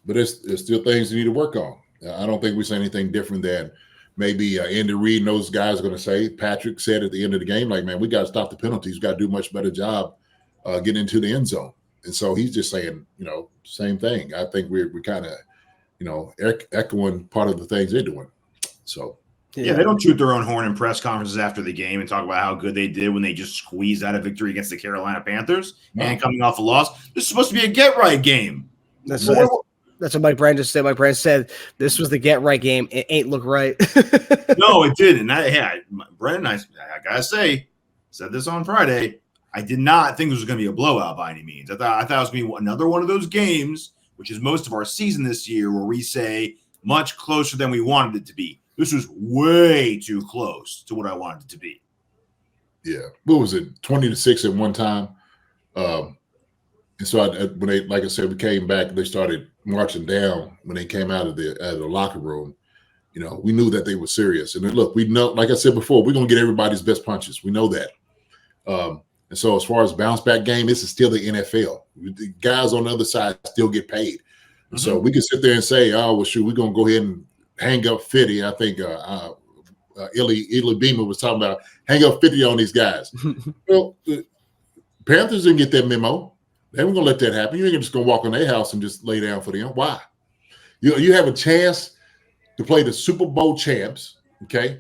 there's still things you need to work on. I don't think we say anything different than maybe Andy Reid and those guys are going to say. Patrick said at the end of the game, like, man, we got to stop the penalties. We got to do a much better job getting into the end zone. And so he's just saying, same thing. I think we're kind of, echoing part of the things they're doing. So. Yeah, they don't toot their own horn in press conferences after the game and talk about how good they did when they just squeezed out a victory against the Carolina Panthers and coming off a loss. This is supposed to be a get-right game. That's what Mike Brand just said. Mike Brand said this was the get-right game. It ain't look right. No, it didn't. Brendan, I got to say, said this on Friday, I did not think this was going to be a blowout by any means. I thought it was going to be another one of those games, which is most of our season this year, where we say much closer than we wanted it to be. This was way too close to what I wanted it to be. Yeah. What was it? 20-6 at one time. And so when they, like I said, we came back, they started marching down when they came out of the locker room. We knew that they were serious. And then, look, we know, like I said before, we're going to get everybody's best punches. We know that. And so as far as bounce back game, this is still the NFL. The guys on the other side still get paid. And so we can sit there and say, oh, well, shoot, we're going to go ahead and hang up 50. I think Eli Beamer was talking about hang up 50 on these guys. Well, the Panthers didn't get that memo. They weren't going to let that happen. You ain't just going to walk in their house and just lay down for them. Why? You have a chance to play the Super Bowl champs, okay?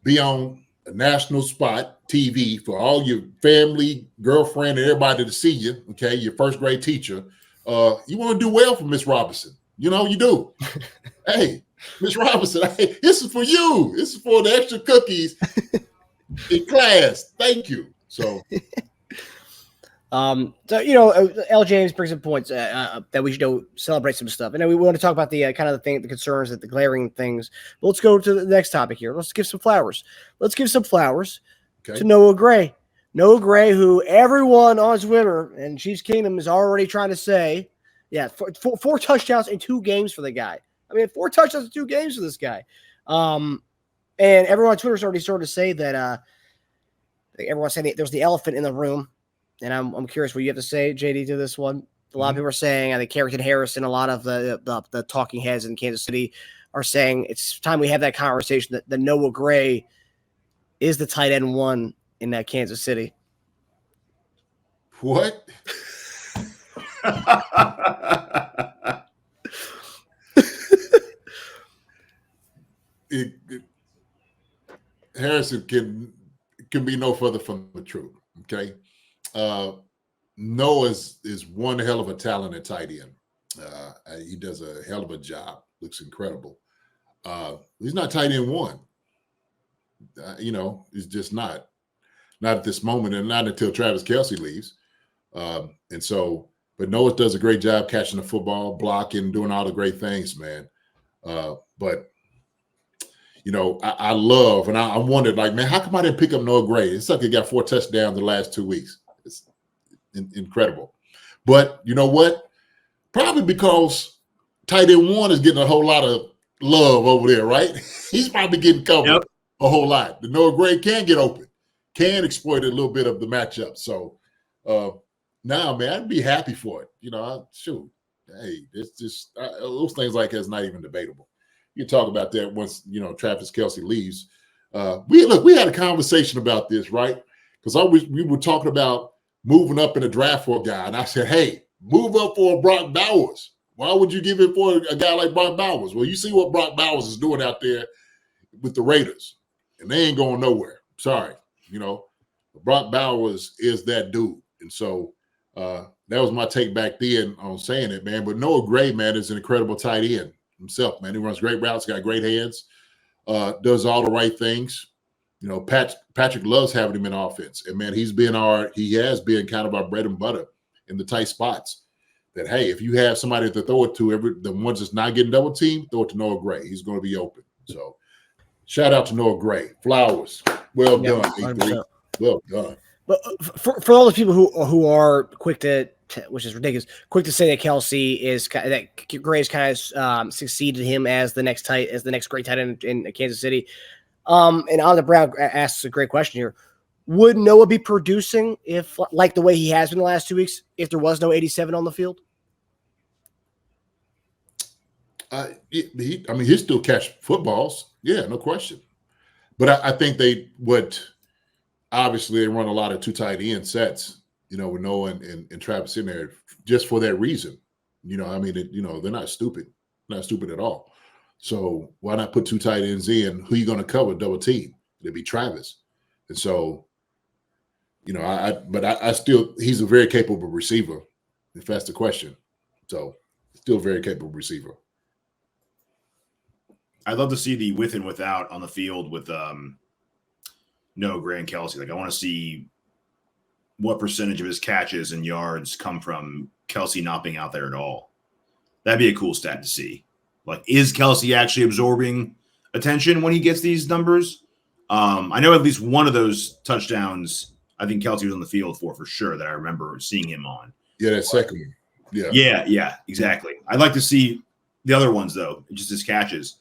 Be on a national spot, TV, for all your family, girlfriend, and everybody to see you, okay? Your first grade teacher. You want to do well for Miss Robinson. You do. Hey, Miss Robinson, hey, this is for you. This is for the extra cookies in class. Thank you. So, L. James brings up points that we should celebrate some stuff. And then we want to talk about the kind of the concerns, the glaring things. But let's go to the next topic here. Let's give some flowers. Let's give some flowers to Noah Gray. Noah Gray, who everyone on Twitter and Chiefs Kingdom is already trying to say, four touchdowns in 2 games for the guy. 4 touchdowns in 2 games for this guy. And everyone on Twitter is already starting to say that everyone's saying that there's the elephant in the room. And I'm curious what you have to say, JD, to this one. A lot of people are saying, I think Carrington Harris and a lot of the talking heads in Kansas City are saying it's time we have that conversation that Noah Gray is the tight end 1 in that Kansas City. What? Harrison can be no further from the truth. Okay. Noah is one hell of a talented tight end. He does a hell of a job. Looks incredible. He's not tight end 1. He's just not at this moment, and not until Travis Kelce leaves. But Noah does a great job catching the football, blocking, doing all the great things, man. But I love, and I wondered, like, man, how come I didn't pick up Noah Gray? It's like he got 4 touchdowns the last 2 weeks. It's incredible. But you know what? Probably because tight end 1 is getting a whole lot of love over there, right? He's probably getting covered a whole lot. The Noah Gray can get open, can exploit a little bit of the matchup. So now, man, I'd be happy for it. Hey, it's just those things like that's not even debatable. You talk about that once Travis Kelce leaves. We had a conversation about this, right? Because we were talking about moving up in the draft for a guy. And I said, hey, move up for Brock Bowers. Why would you give it for a guy like Brock Bowers? Well, you see what Brock Bowers is doing out there with the Raiders, and they ain't going nowhere. Sorry. Brock Bowers is that dude. And so that was my take back then on saying it, man. But Noah Gray, man, is an incredible tight end himself, man. He runs great routes, got great hands, does all the right things. Patrick loves having him in offense. And, man, he has been kind of our bread and butter in the tight spots. That, hey, if you have somebody to throw it to, the ones that's not getting double teamed, throw it to Noah Gray. He's going to be open. So shout out to Noah Gray. Flowers. Well done, A3. Well done. But for all the people who are quick to which is ridiculous, quick to say that Gray's kind of succeeded him as the next great tight end in Kansas City. And Andre Brown asks a great question here. Would Noah be producing if, like the way he has been the last 2 weeks, if there was no 87 on the field? He'll still catch footballs. Yeah, no question. But I think obviously they run a lot of two tight end sets, with Noah and Travis in there just for that reason. They're not stupid. Not stupid at all. So why not put two tight ends in? Who are you going to cover double team? It'd be Travis. And so, I still, he's a very capable receiver, if that's the question. So still a very capable receiver. I'd love to see the with and without on the field with Noah Gray and Kelsey. Like, I want to see what percentage of his catches and yards come from Kelsey not being out there at all. That'd be a cool stat to see. Like, is Kelsey actually absorbing attention when he gets these numbers? I know at least one of those touchdowns, I think Kelsey was on the field for sure, that I remember seeing him on. Yeah, that second one. Yeah, exactly. I'd like to see the other ones, though, just his catches.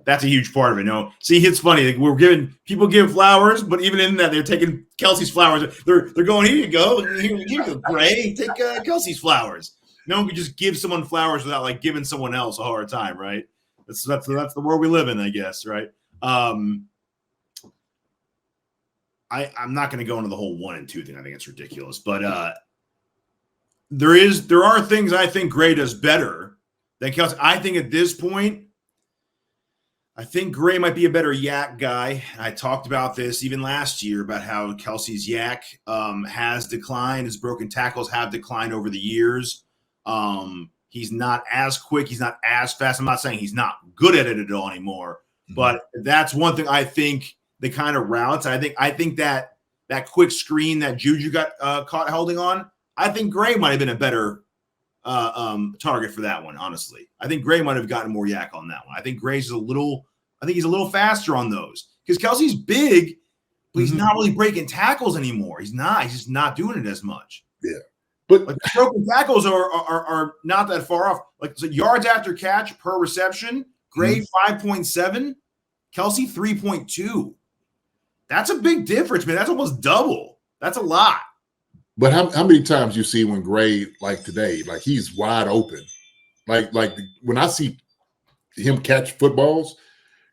That's a huge part of it. No, see, it's funny. Like, people give flowers, but even in that, they're taking Kelsey's flowers. They're going, here you go, here you go, Gray, take Kelsey's flowers. No one could just give someone flowers without like giving someone else a hard time, right? That's the world we live in, I guess, right? I'm not going to go into the whole 1 and 2 thing. I think it's ridiculous, but there are things I think Gray does better than Kelsey. I think at this point, I think Gray might be a better yak guy. I talked about this even last year about how Kelsey's yak has declined. His broken tackles have declined over the years. He's not as quick. He's not as fast. I'm not saying he's not good at it at all anymore, but that's one thing I think the kind of routes. I think that quick screen that Juju got caught holding on, I think Gray might have been a better target for that one, honestly. I think Gray might have gotten more yak on that one. I think he's a little faster on those because Kelsey's big, but he's not really breaking tackles anymore. He's just not doing it as much. Yeah. But like, broken tackles are not that far off. Like, so yards after catch per reception, Gray 5.7, Kelsey 3.2. That's a big difference, man. That's almost double. That's a lot. But how many times you see when Gray, like today, like he's wide open, like when I see him catch footballs,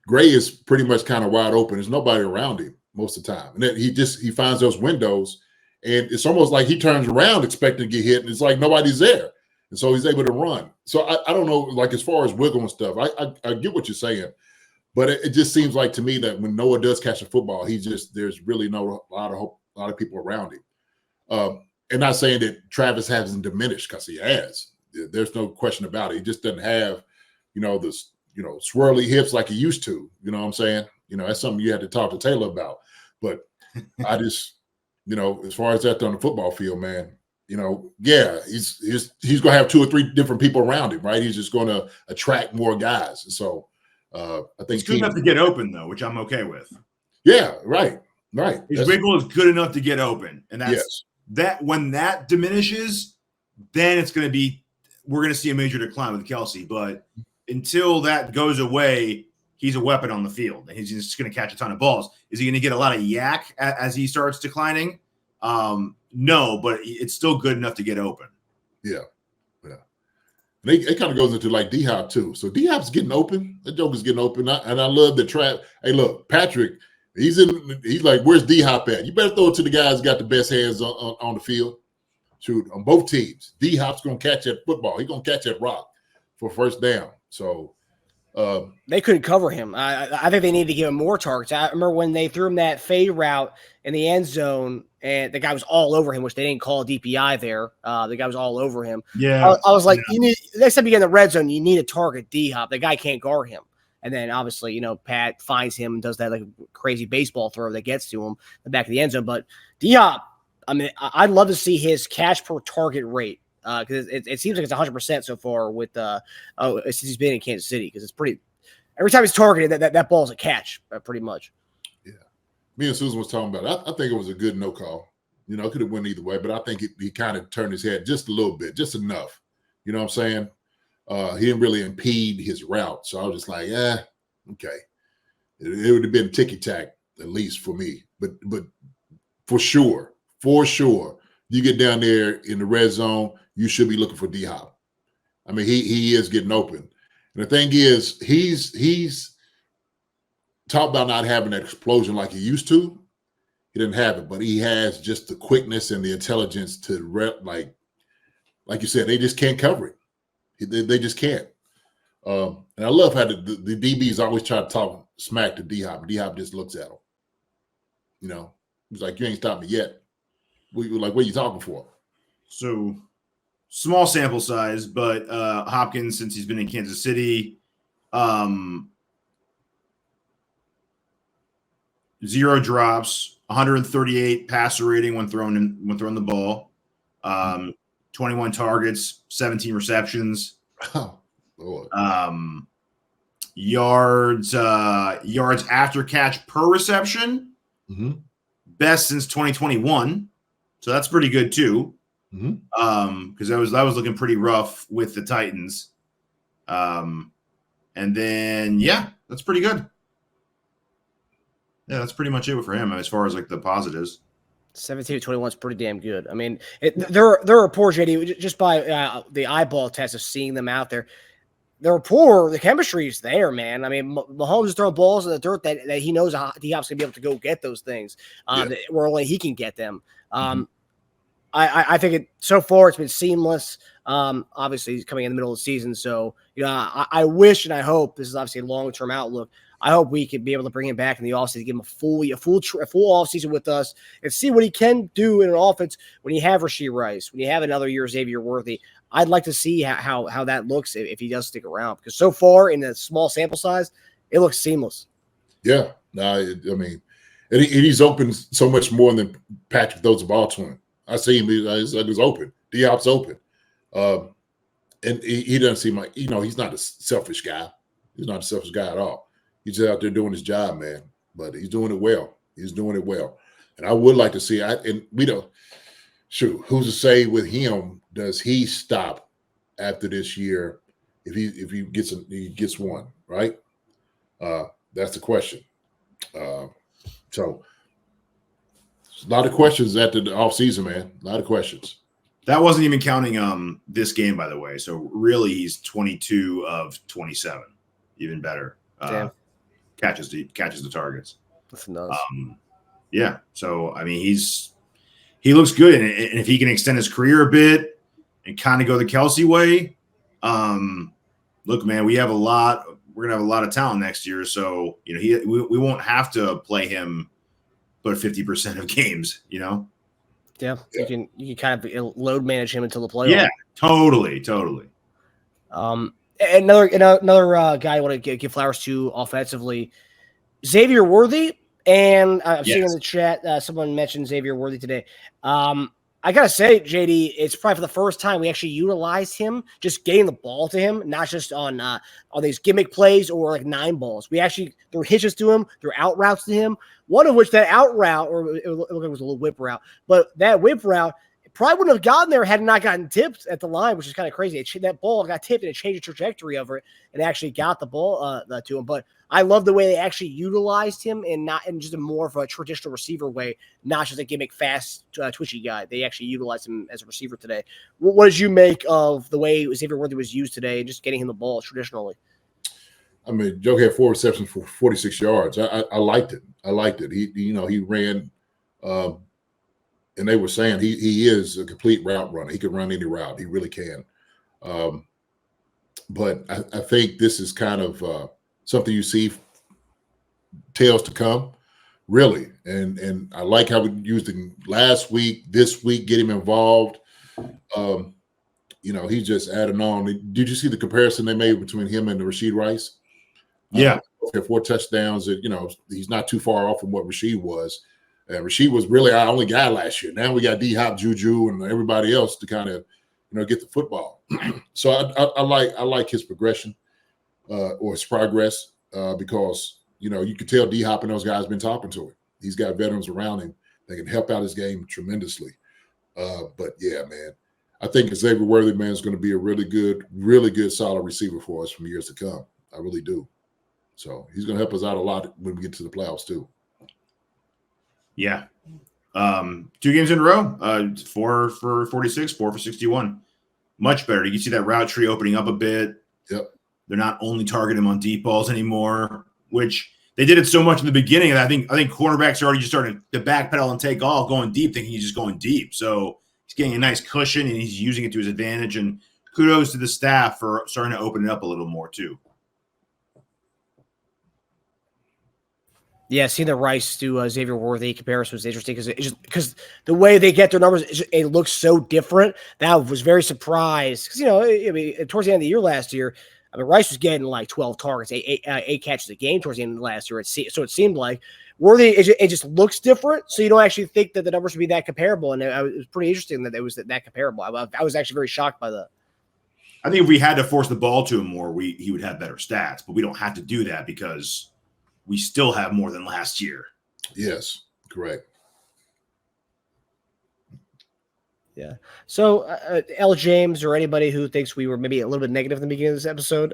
Gray is pretty much kind of wide open. There's nobody around him most of the time, and then he finds those windows, and it's almost like he turns around expecting to get hit, and it's like nobody's there, and so he's able to run. So I don't know, like as far as wiggle and stuff, I get what you're saying, but it just seems like to me that when Noah does catch a football, there's really a lot of people around him. And not saying that Travis hasn't diminished, because he has. There's no question about it. He just doesn't have, this, swirly hips like he used to. You know what I'm saying? That's something you had to talk to Taylor about. But I just, as far as that on the football field, man, he's going to have 2 or 3 different people around him, right? He's just going to attract more guys. So I think it's good enough to get open, though, which I'm okay with. Yeah, right. Right. His wiggle is good enough to get open. And that's yes. That when that diminishes, then we're going to see a major decline with Kelsey. But until that goes away, he's a weapon on the field, and he's just going to catch a ton of balls. Is he going to get a lot of yak as he starts declining? No, but it's still good enough to get open. Yeah. And it kind of goes into like D-Hop too. So D-Hop's getting open. That joke is getting open. And I love the trap. Hey, look, Patrick He's like, where's D-Hop at? You better throw it to the guys who got the best hands on the field. Shoot, on both teams. D-Hop's going to catch that football. He's going to catch that rock for first down. So they couldn't cover him. I think they need to give him more targets. I remember when they threw him that fade route in the end zone, and the guy was all over him, which they didn't call a DPI there. The guy was all over him. Yeah. I was like, you need next time you get in the red zone, you need to target D-Hop. The guy can't guard him. And then obviously, Pat finds him and does that like crazy baseball throw that gets to him in the back of the end zone. But D-Hop, I mean, I'd love to see his catch per target rate because it seems like it's 100% so far with since he's been in Kansas City, because it's pretty. Every time he's targeted, that ball's a catch, pretty much. Yeah, me and Susan was talking about it. I think it was a good no call. It could have went either way, but I think he kind of turned his head just a little bit, just enough. You know what I'm saying? He didn't really impede his route, so I was just like, okay. It would have been ticky-tack at least for me, but for sure, you get down there in the red zone, you should be looking for D-Hop. I mean, he is getting open, and the thing is, he's talked about not having that explosion like he used to. He didn't have it, but he has just the quickness and the intelligence to like you said, they just can't cover it. They just can't. And I love how the DBs always try to talk smack to D-Hop. D-Hop just looks at him. He's like, you ain't stopped me yet. What are you talking for? So small sample size, but Hopkins, since he's been in Kansas City, 0 drops, 138 passer rating when throwing the ball, 21 targets, 17 receptions. Oh, Lord. Yards after catch per reception, best since 2021. So that's pretty good too. Because that was looking pretty rough with the Titans. And then that's pretty good. Yeah, that's pretty much it for him as far as like the positives. 17 to 21 is pretty damn good. I mean, there are poor, JD, just by the eyeball test of seeing them out there. They're poor. The chemistry is there, man. I mean, Mahomes is throwing balls in the dirt that he knows D-Hop's going to be able to go get those things where only he can get them. I think so far it's been seamless. Obviously, he's coming in the middle of the season. So, I wish and I hope, this is obviously a long-term outlook, I hope we could be able to bring him back in the offseason, give him a full offseason with us, and see what he can do in an offense when you have Rashee Rice, when you have another year Xavier Worthy. I'd like to see how that looks if he does stick around, because so far in the small sample size, it looks seamless. Yeah, I mean, and he's open so much more than Patrick throws the ball to him. I see him; he's open. D-Hop's open, and he doesn't seem like he's not a selfish guy. He's not a selfish guy at all. He's just out there doing his job, man. But he's doing it well. And I would like to see. And we don't. Shoot, who's to say with him? Does he stop after this year? If he gets one, right? That's the question. So a lot of questions after the offseason, man. A lot of questions. That wasn't even counting this game, by the way. So really, he's 22 of 27, even better. Catches the targets. That's nuts. Yeah. So I mean, he looks good, and if he can extend his career a bit and kind of go the Kelsey way, look, man, we're gonna have a lot of talent next year. So we won't have to play him but 50% of games. Yeah. You can kind of load manage him until the playoffs. Yeah, totally. Another guy I want to give flowers to offensively, Xavier Worthy. And I'm seeing in the chat, someone mentioned Xavier Worthy today. I got to say, JD, it's probably for the first time we actually utilized him, just getting the ball to him, not just on these gimmick plays or like 9 balls. We actually threw hitches to him, threw out routes to him, one of which that out route, or it looked like it was a little whip route, but that whip route probably wouldn't have gotten there had it not gotten tipped at the line, which is kind of crazy. That ball got tipped and it changed the trajectory of it and actually got the ball to him. But I love the way they actually utilized him and not in just a more of a traditional receiver way, not just a gimmick fast, twitchy guy. They actually utilized him as a receiver today. What did you make of the way Xavier Worthy was used today and just getting him the ball traditionally? I mean, Joe had 4 receptions for 46 yards. I liked it. I liked it. He ran, and they were saying he is a complete route runner. He can run any route. He really can. But I think this is kind of something you see tales to come, really. And I like how we used him last week, this week, get him involved. He's just adding on. Did you see the comparison they made between him and Rashid Rice? Yeah. 4 touchdowns. He's not too far off from what Rashid was. And Rashid was really our only guy last year. Now we got D-Hop, Juju, and everybody else to kind of, get the football. So I like his progression or his progress because, you can tell D-Hop and those guys been talking to him. He's got veterans around him that can help out his game tremendously. But yeah, man, I think Xavier Worthy, man, is going to be a really good, solid receiver for us from years to come. I really do. So he's going to help us out a lot when we get to the playoffs too. Yeah. 2 games in a row, 4 for 46, 4 for 61. Much better. You can see that route tree opening up a bit. Yep. They're not only targeting him on deep balls anymore, which they did it so much in the beginning. And I think cornerbacks are already just starting to backpedal and take off, going deep, thinking he's just going deep. So he's getting a nice cushion and he's using it to his advantage. And kudos to the staff for starting to open it up a little more too. Yeah, seeing the Rice to Xavier Worthy comparison was interesting because the way they get their numbers, it looks so different. That was very surprised because towards the end of the year last year, Rice was getting like 12 targets, eight catches a game towards the end of last year. So it seemed like Worthy it just looks different. So you don't actually think that the numbers would be that comparable, and it was pretty interesting that it was that comparable. I was actually very shocked by that. I think if we had to force the ball to him more, he would have better stats, but we don't have to do that because we still have more than last year. Yes, correct. Yeah. So, L. James or anybody who thinks we were maybe a little bit negative in the beginning of this episode,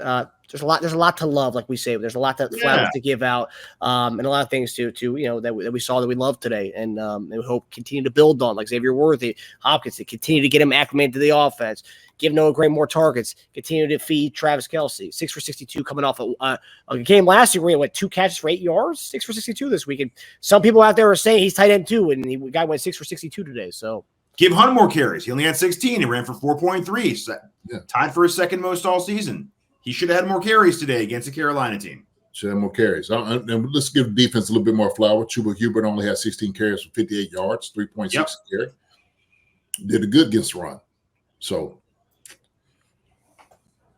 there's a lot to love, like we say. There's a lot flowers to give out, and a lot of things to that we saw that we love today, and we hope continue to build on, like Xavier Worthy, Hopkins, to continue to get him acclimated to the offense. Give Noah Gray more targets. Continue to feed Travis Kelce. 6 for 62 coming off a game last year where he went 2 catches for 8 yards. 6 for 62 this week. And some people out there are saying he's tight end too, and the guy went 6 for 62 today. So give Hunt more carries. He only had 16. He ran for 4.3. So tied for his second most all season. He should have had more carries today against the Carolina team. Should have more carries. And let's give the defense a little bit more flour. Chuba Hubbard only had 16 carries for 58 yards, 3.6 carry. Did a good against the run. So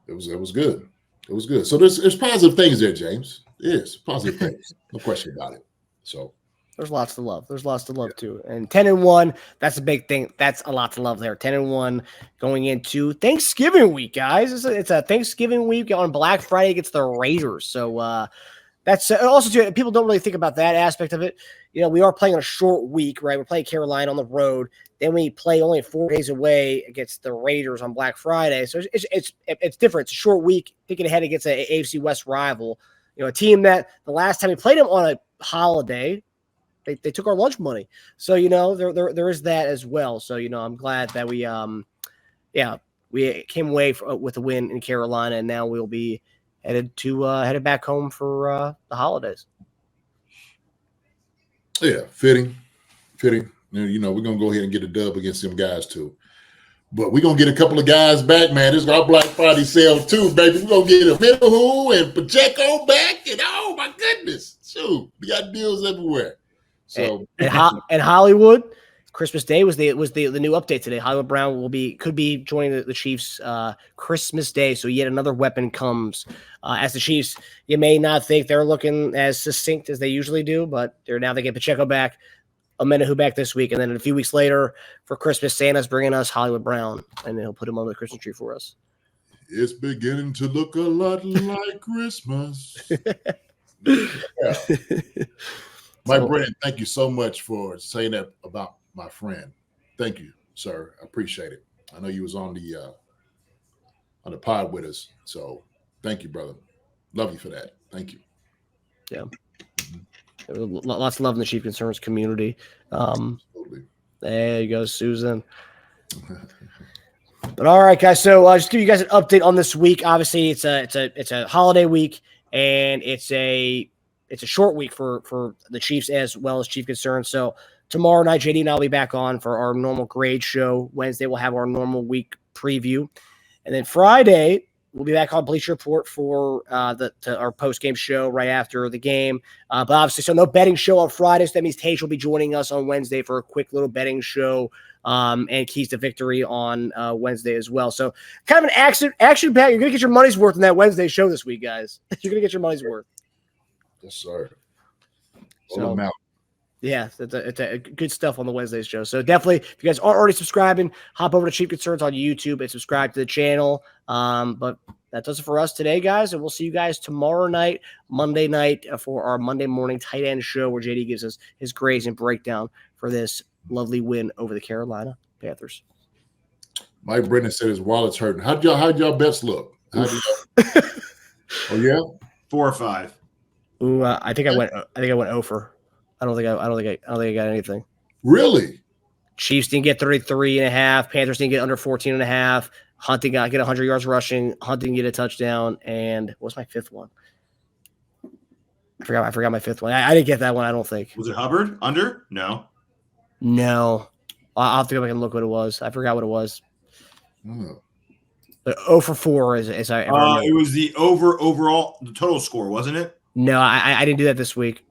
it was good. It was good. So there's positive things there, James. It is positive things. No question about it. So there's lots to love. There's lots to love too. And 10-1, that's a big thing. That's a lot to love there. 10-1 going into Thanksgiving week, guys. It's a Thanksgiving week on Black Friday against the Raiders. So that's also too, people don't really think about that aspect of it. We are playing on a short week, right? We're playing Carolina on the road. Then we play only 4 days away against the Raiders on Black Friday. So it's different. It's a short week, thinking ahead against an AFC West rival. A team that the last time we played them on a holiday, they took our lunch money. So there is that as well. So I'm glad that we came away with a win in Carolina, and now we'll be headed back home for the holidays. Yeah, fitting. We're gonna go ahead and get a dub against them guys too. But we're gonna get a couple of guys back, man. This is our Black Friday sale too, baby. We're gonna get a Middlehu and Pacheco back, and oh my goodness, shoot, we got deals everywhere. So and Hollywood, Christmas Day was the new update today. Hollywood Brown could be joining the Chiefs Christmas Day. So yet another weapon comes as the Chiefs. You may not think they're looking as succinct as they usually do, but they get Pacheco back, Amenahu back this week, and then a few weeks later for Christmas, Santa's bringing us Hollywood Brown, and he'll put him on the Christmas tree for us. It's beginning to look a lot like Christmas. Yeah. Mike Brennan, thank you so much for saying that about my friend. Thank you, sir. I appreciate it. I know you was on the pod with us, so thank you, brother. Love you for that. Thank you. Yeah. Lots of love in the Chief Concerns community. Absolutely. There you go, Susan. But all right, guys. So just give you guys an update on this week. Obviously, it's a holiday week. and it's a short week for the Chiefs as well as Chief Concerns. So tomorrow night, JD and I'll be back on for our normal grade show. Wednesday, we'll have our normal week preview. And then Friday, we'll be back on Bleacher Report for our post-game show right after the game. But obviously, so no betting show on Friday. So that means Teja will be joining us on Wednesday for a quick little betting show and keys to victory on Wednesday as well. So kind of an action pack. You're going to get your money's worth in that Wednesday show this week, guys. You're going to get your money's worth. Yes, sir. So, them out. yeah, it's a good stuff on the Wednesday show. So definitely, if you guys aren't already subscribing, hop over to Chief Concerns on YouTube and subscribe to the channel. But that does it for us today, guys. And we'll see you guys tomorrow night, Monday night, for our Monday morning tight end show where JD gives us his grades and breakdown for this lovely win over the Carolina Panthers. Mike Brennan said his wallet's hurting. How'd y'all bets look? Oh yeah, 4 or 5. Ooh, I think I went over. I don't think I got anything. really? Chiefs didn't get 33.5. Panthers didn't get under 14.5. Hunting got get 100 yards rushing. Hunting get a touchdown. And what's my fifth one? I forgot my fifth one. I didn't get that one, I don't think. Was it Hubbard? Under? No. I'll have to go back and look what it was. I forgot what it was. Oh. But 0 for 4 is I remember. It was the overall the total score, wasn't it? No, I didn't do that this week.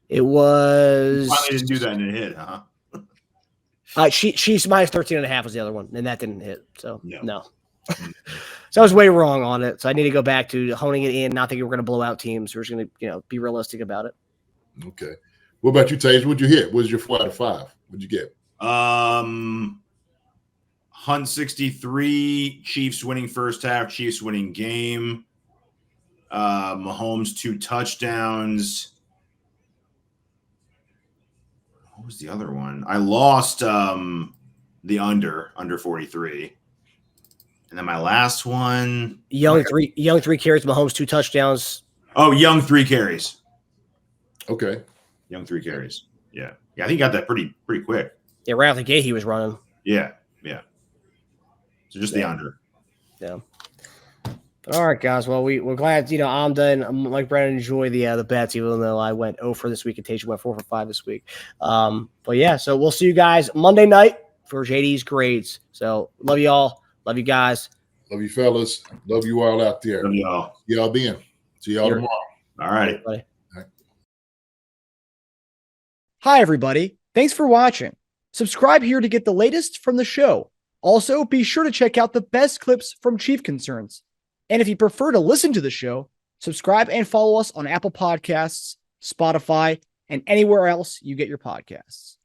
It was. Finally didn't do that and it hit, huh? Chiefs minus 13.5 was the other one, and that didn't hit. So no. So I was way wrong on it. So I need to go back to honing it in, not thinking we're going to blow out teams. We're just going to, be realistic about it. Okay. What about you, Tage? What'd you hit? What was your 4 out of 5? What'd you get? Hunt 63, Chiefs winning first half, Chiefs winning game. Mahomes 2 touchdowns. What was the other one? I lost the under 43. And then my last one. Young 3 carries, Mahomes 2 touchdowns. Oh, Young 3 carries. Okay. Young 3 carries. Yeah. I think he got that pretty quick. Yeah, right out the gate he was running. Yeah. So just the under. Yeah. All right, guys. Well, we're glad I'm done. I'm like Brandon, enjoy the bets, even though I went 0 for this week and Teja went 4 for 5 this week. But yeah, so we'll see you guys Monday night for JD's grades. So love you all. Love you guys. Love you, fellas. Love you all out there. Love y'all. See y'all then. See y'all tomorrow. All right. Everybody. Hi, everybody. Thanks for watching. Subscribe here to get the latest from the show. Also, be sure to check out the best clips from Chief Concerns. And if you prefer to listen to the show, subscribe and follow us on Apple Podcasts, Spotify, and anywhere else you get your podcasts.